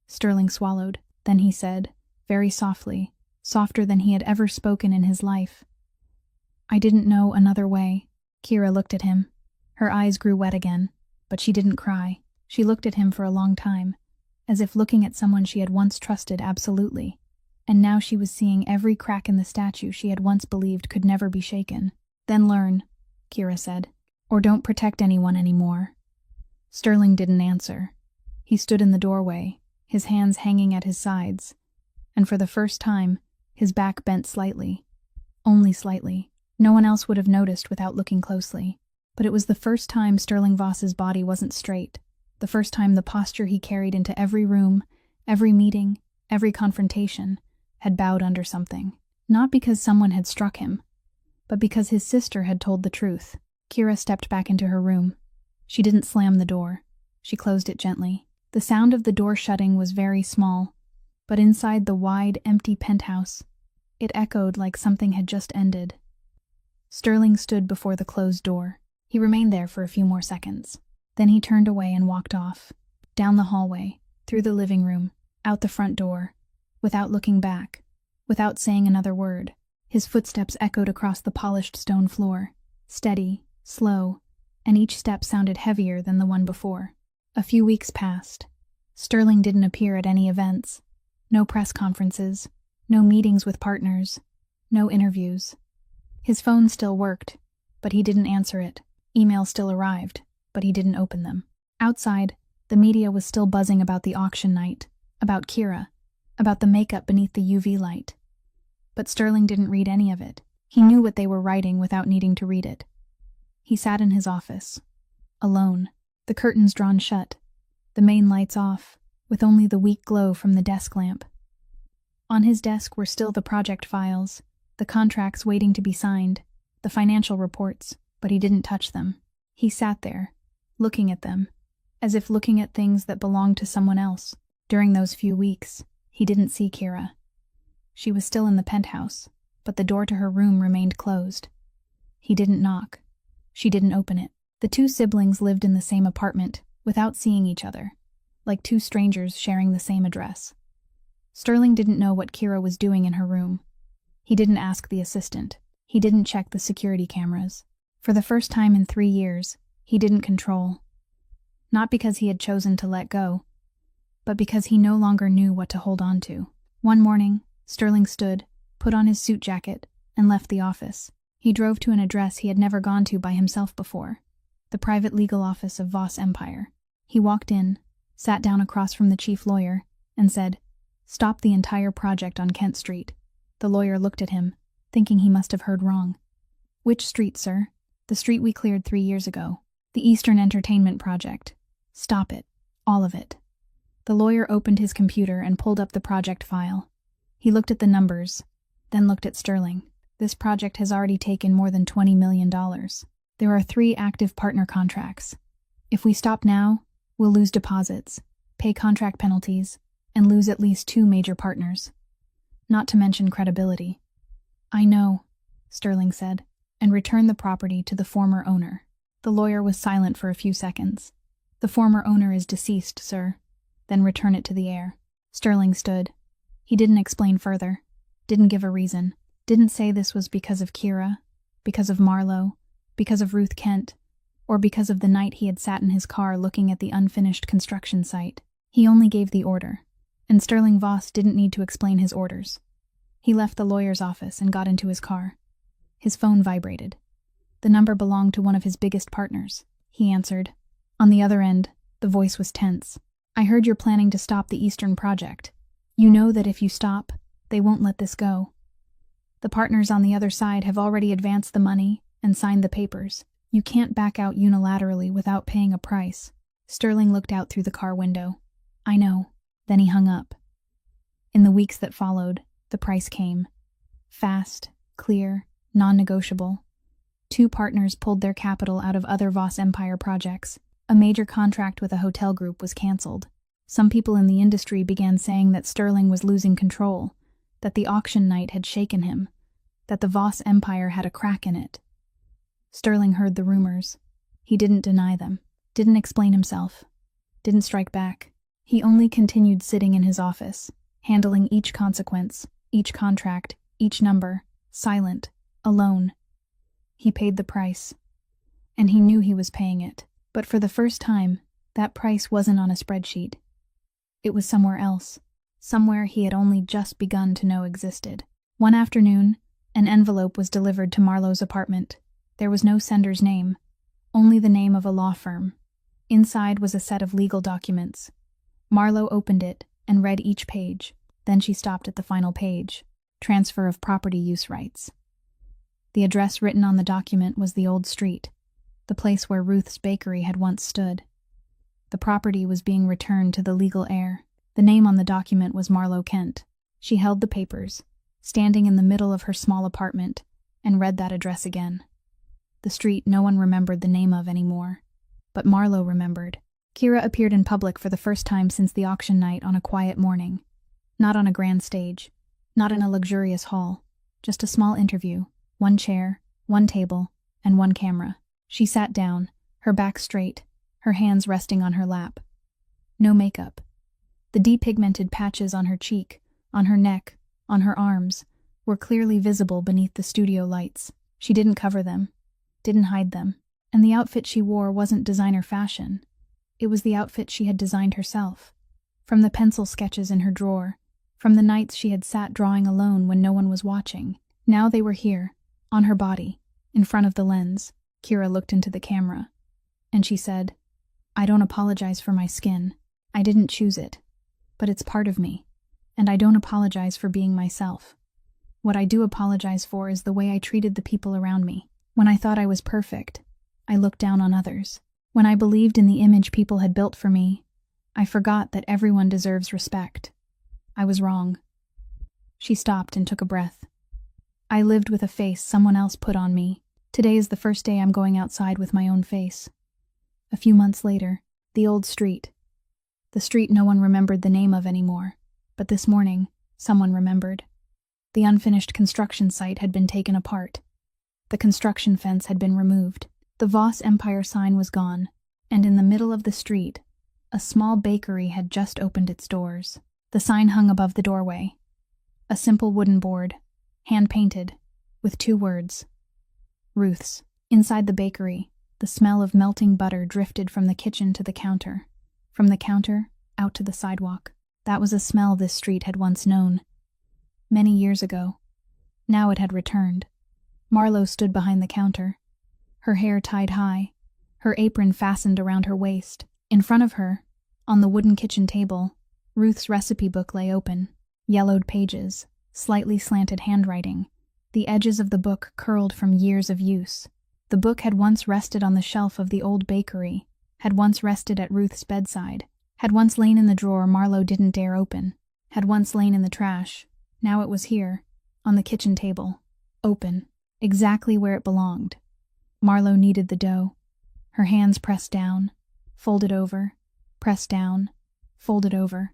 Sterling swallowed. Then he said, very softly, softer than he had ever spoken in his life, I didn't know another way. Kira looked at him. Her eyes grew wet again, but she didn't cry. She looked at him for a long time, as if looking at someone she had once trusted absolutely, and now she was seeing every crack in the statue she had once believed could never be shaken. Then learn, Kira said, or don't protect anyone anymore. Sterling didn't answer. He stood in the doorway, his hands hanging at his sides, and for the first time, his back bent slightly. Only slightly. No one else would have noticed without looking closely. But it was the first time Sterling Voss's body wasn't straight, the first time the posture he carried into every room, every meeting, every confrontation, had bowed under something. Not because someone had struck him, but because his sister had told the truth. Kira stepped back into her room. She didn't slam the door. She closed it gently. The sound of the door shutting was very small, but inside the wide, empty penthouse, it echoed like something had just ended. Sterling stood before the closed door. He remained there for a few more seconds. Then he turned away and walked off, down the hallway, through the living room, out the front door, without looking back, without saying another word. His footsteps echoed across the polished stone floor, steady, slow, and each step sounded heavier than the one before. A few weeks passed. Sterling didn't appear at any events. No press conferences, no meetings with partners, no interviews. His phone still worked, but he didn't answer it. Emails still arrived, but he didn't open them. Outside, the media was still buzzing about the auction night, about Kira, about the makeup beneath the UV light. But Sterling didn't read any of it. He knew what they were writing without needing to read it. He sat in his office, alone, the curtains drawn shut, the main lights off, with only the weak glow from the desk lamp. On his desk were still the project files, the contracts waiting to be signed, the financial reports, but he didn't touch them. He sat there, looking at them, as if looking at things that belonged to someone else. During those few weeks, he didn't see Kira. She was still in the penthouse, but the door to her room remained closed. He didn't knock. She didn't open it. The two siblings lived in the same apartment, without seeing each other, like two strangers sharing the same address. Sterling didn't know what Kira was doing in her room. He didn't ask the assistant. He didn't check the security cameras. For the first time in 3 years, he didn't control. Not because he had chosen to let go, but because he no longer knew what to hold on to. One morning, Sterling stood, put on his suit jacket, and left the office. He drove to an address he had never gone to by himself before, the private legal office of Voss Empire. He walked in, sat down across from the chief lawyer, and said, "Stop the entire project on Kent Street." The lawyer looked at him, thinking he must have heard wrong. "Which street, sir?" "The street we cleared 3 years ago. The Eastern Entertainment Project. Stop it. All of it." The lawyer opened his computer and pulled up the project file. He looked at the numbers, then looked at Sterling. "This project has already taken more than $20 million. There are 3 active partner contracts. If we stop now, we'll lose deposits, pay contract penalties, and lose at least 2 major partners. Not to mention credibility." "I know," Sterling said, "and return the property to the former owner." The lawyer was silent for a few seconds. "The former owner is deceased, sir. Then return it to the heir." Sterling stood. He didn't explain further, didn't give a reason, didn't say this was because of Kira, because of Marlowe, because of Ruth Kent, or because of the night he had sat in his car looking at the unfinished construction site. He only gave the order, and Sterling Voss didn't need to explain his orders. He left the lawyer's office and got into his car. His phone vibrated. The number belonged to one of his biggest partners. He answered. On the other end, the voice was tense. "I heard you're planning to stop the Eastern project. You know that if you stop, they won't let this go. The partners on the other side have already advanced the money and signed the papers. You can't back out unilaterally without paying a price." Sterling looked out through the car window. "I know." Then he hung up. In the weeks that followed, the price came. Fast, clear, non-negotiable. 2 partners pulled their capital out of other Voss Empire projects. A major contract with a hotel group was cancelled. Some people in the industry began saying that Sterling was losing control, that the auction night had shaken him, that the Voss Empire had a crack in it. Sterling heard the rumors. He didn't deny them, didn't explain himself, didn't strike back. He only continued sitting in his office, handling each consequence, each contract, each number, silent, alone. He paid the price, and he knew he was paying it. But for the first time, that price wasn't on a spreadsheet. It was somewhere else, somewhere he had only just begun to know existed. One afternoon, an envelope was delivered to Marlowe's apartment. There was no sender's name, only the name of a law firm. Inside was a set of legal documents. Marlowe opened it and read each page. Then she stopped at the final page, transfer of property use rights. The address written on the document was the old street, the place where Ruth's bakery had once stood. The property was being returned to the legal heir. The name on the document was Marlowe Kent. She held the papers, standing in the middle of her small apartment, and read that address again. the street no one remembered the name of anymore. But Marlowe remembered. Kira appeared in public for the first time since the auction night on a quiet morning. Not on a grand stage, not in a luxurious hall, just a small interview, one chair, one table, and one camera. She sat down, her back straight, her hands resting on her lap. No makeup. The depigmented patches on her cheek, on her neck, on her arms, were clearly visible beneath the studio lights. She didn't cover them, didn't hide them, and the outfit she wore wasn't designer fashion. It was the outfit she had designed herself. From the pencil sketches in her drawer, from the nights she had sat drawing alone when no one was watching. Now they were here, on her body, in front of the lens. Kira looked into the camera, and she said, "I don't apologize for my skin. I didn't choose it. But it's part of me, and I don't apologize for being myself. What I do apologize for is the way I treated the people around me. When I thought I was perfect, I looked down on others. When I believed in the image people had built for me, I forgot that everyone deserves respect. I was wrong." She stopped and took a breath. "I lived with a face someone else put on me. Today is the first day I'm going outside with my own face." A few months later, the old street. The street no one remembered the name of anymore, but this morning, someone remembered. The unfinished construction site had been taken apart. The construction fence had been removed. The Voss Empire sign was gone, and in the middle of the street, a small bakery had just opened its doors. The sign hung above the doorway. A simple wooden board, hand-painted, with 2 words. Ruth's. Inside the bakery, the smell of melting butter drifted from the kitchen to the counter. From the counter, out to the sidewalk. That was a smell this street had once known. Many years ago. Now it had returned. Marlowe stood behind the counter, her hair tied high, her apron fastened around her waist. In front of her, on the wooden kitchen table, Ruth's recipe book lay open. Yellowed pages, slightly slanted handwriting. The edges of the book curled from years of use. The book had once rested on the shelf of the old bakery, had once rested at Ruth's bedside, had once lain in the drawer Marlowe didn't dare open, had once lain in the trash. Now it was here, on the kitchen table, open, exactly where it belonged. Marlowe kneaded the dough. Her hands pressed down, folded over, pressed down, folded over.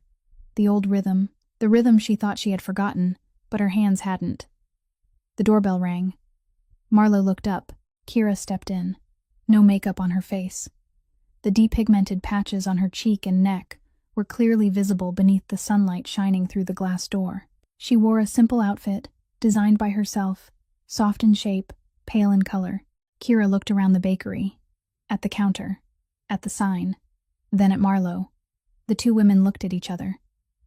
The old rhythm, the rhythm she thought she had forgotten, but her hands hadn't. The doorbell rang. Marlowe looked up. Kira stepped in. No makeup on her face. The depigmented patches on her cheek and neck were clearly visible beneath the sunlight shining through the glass door. She wore a simple outfit, designed by herself, soft in shape, pale in color. Kira looked around the bakery, at the counter, at the sign, then at Marlowe. The 2 women looked at each other.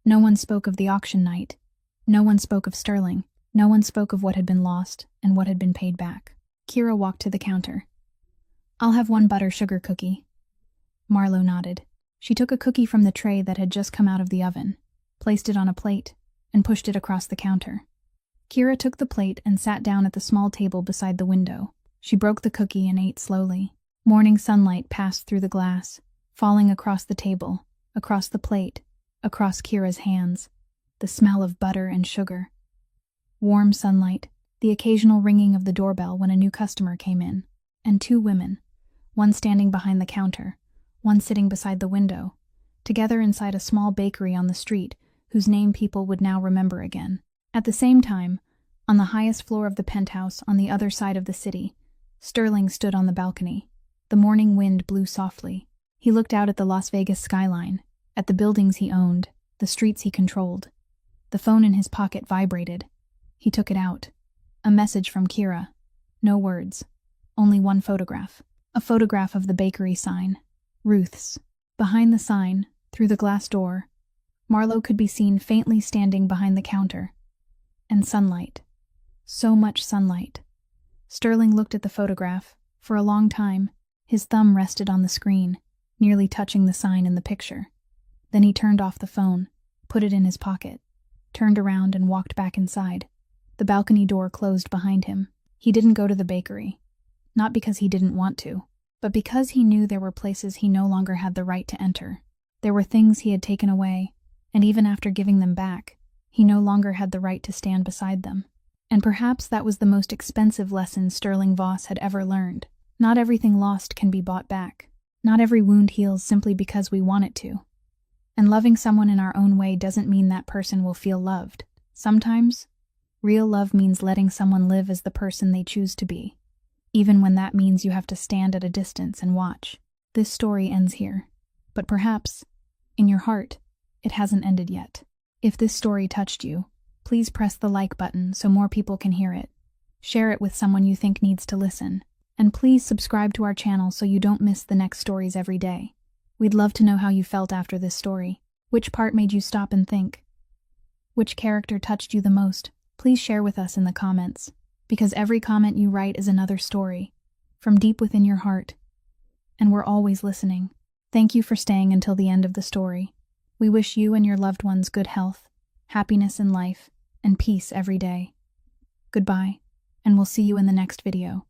No one spoke of the auction night. No one spoke of Sterling. No one spoke of what had been lost and what had been paid back. Kira walked to the counter. "I'll have 1 butter sugar cookie." Marlowe nodded. She took a cookie from the tray that had just come out of the oven, placed it on a plate, and pushed it across the counter. Kira took the plate and sat down at the small table beside the window. She broke the cookie and ate slowly. Morning sunlight passed through the glass, falling across the table, across the plate, across Kira's hands. The smell of butter and sugar. Warm sunlight, the occasional ringing of the doorbell when a new customer came in, and 2 women, one standing behind the counter, one sitting beside the window, together inside a small bakery on the street whose name people would now remember again. At the same time, on the highest floor of the penthouse on the other side of the city, Sterling stood on the balcony. The morning wind blew softly. He looked out at the Las Vegas skyline, at the buildings he owned, the streets he controlled. The phone in his pocket vibrated. He took it out. A message from Kira. No words. Only 1 photograph. A photograph of the bakery sign. Ruth's. Behind the sign, through the glass door, Marlowe could be seen faintly standing behind the counter. And sunlight. So much sunlight. Sterling looked at the photograph. For a long time, his thumb rested on the screen, nearly touching the sign in the picture. Then he turned off the phone, put it in his pocket, turned around and walked back inside. The balcony door closed behind him. He didn't go to the bakery. Not because he didn't want to, but because he knew there were places he no longer had the right to enter. There were things he had taken away, and even after giving them back, he no longer had the right to stand beside them. And perhaps that was the most expensive lesson Sterling Voss had ever learned. Not everything lost can be bought back. Not every wound heals simply because we want it to. And loving someone in our own way doesn't mean that person will feel loved. Sometimes, real love means letting someone live as the person they choose to be, even when that means you have to stand at a distance and watch. This story ends here, but perhaps, in your heart, it hasn't ended yet. If this story touched you, please press the like button so more people can hear it. Share it with someone you think needs to listen. And please subscribe to our channel so you don't miss the next stories every day. We'd love to know how you felt after this story. Which part made you stop and think? Which character touched you the most? Please share with us in the comments, because every comment you write is another story, from deep within your heart. And we're always listening. Thank you for staying until the end of the story. We wish you and your loved ones good health, happiness in life, and peace every day. Goodbye, and we'll see you in the next video.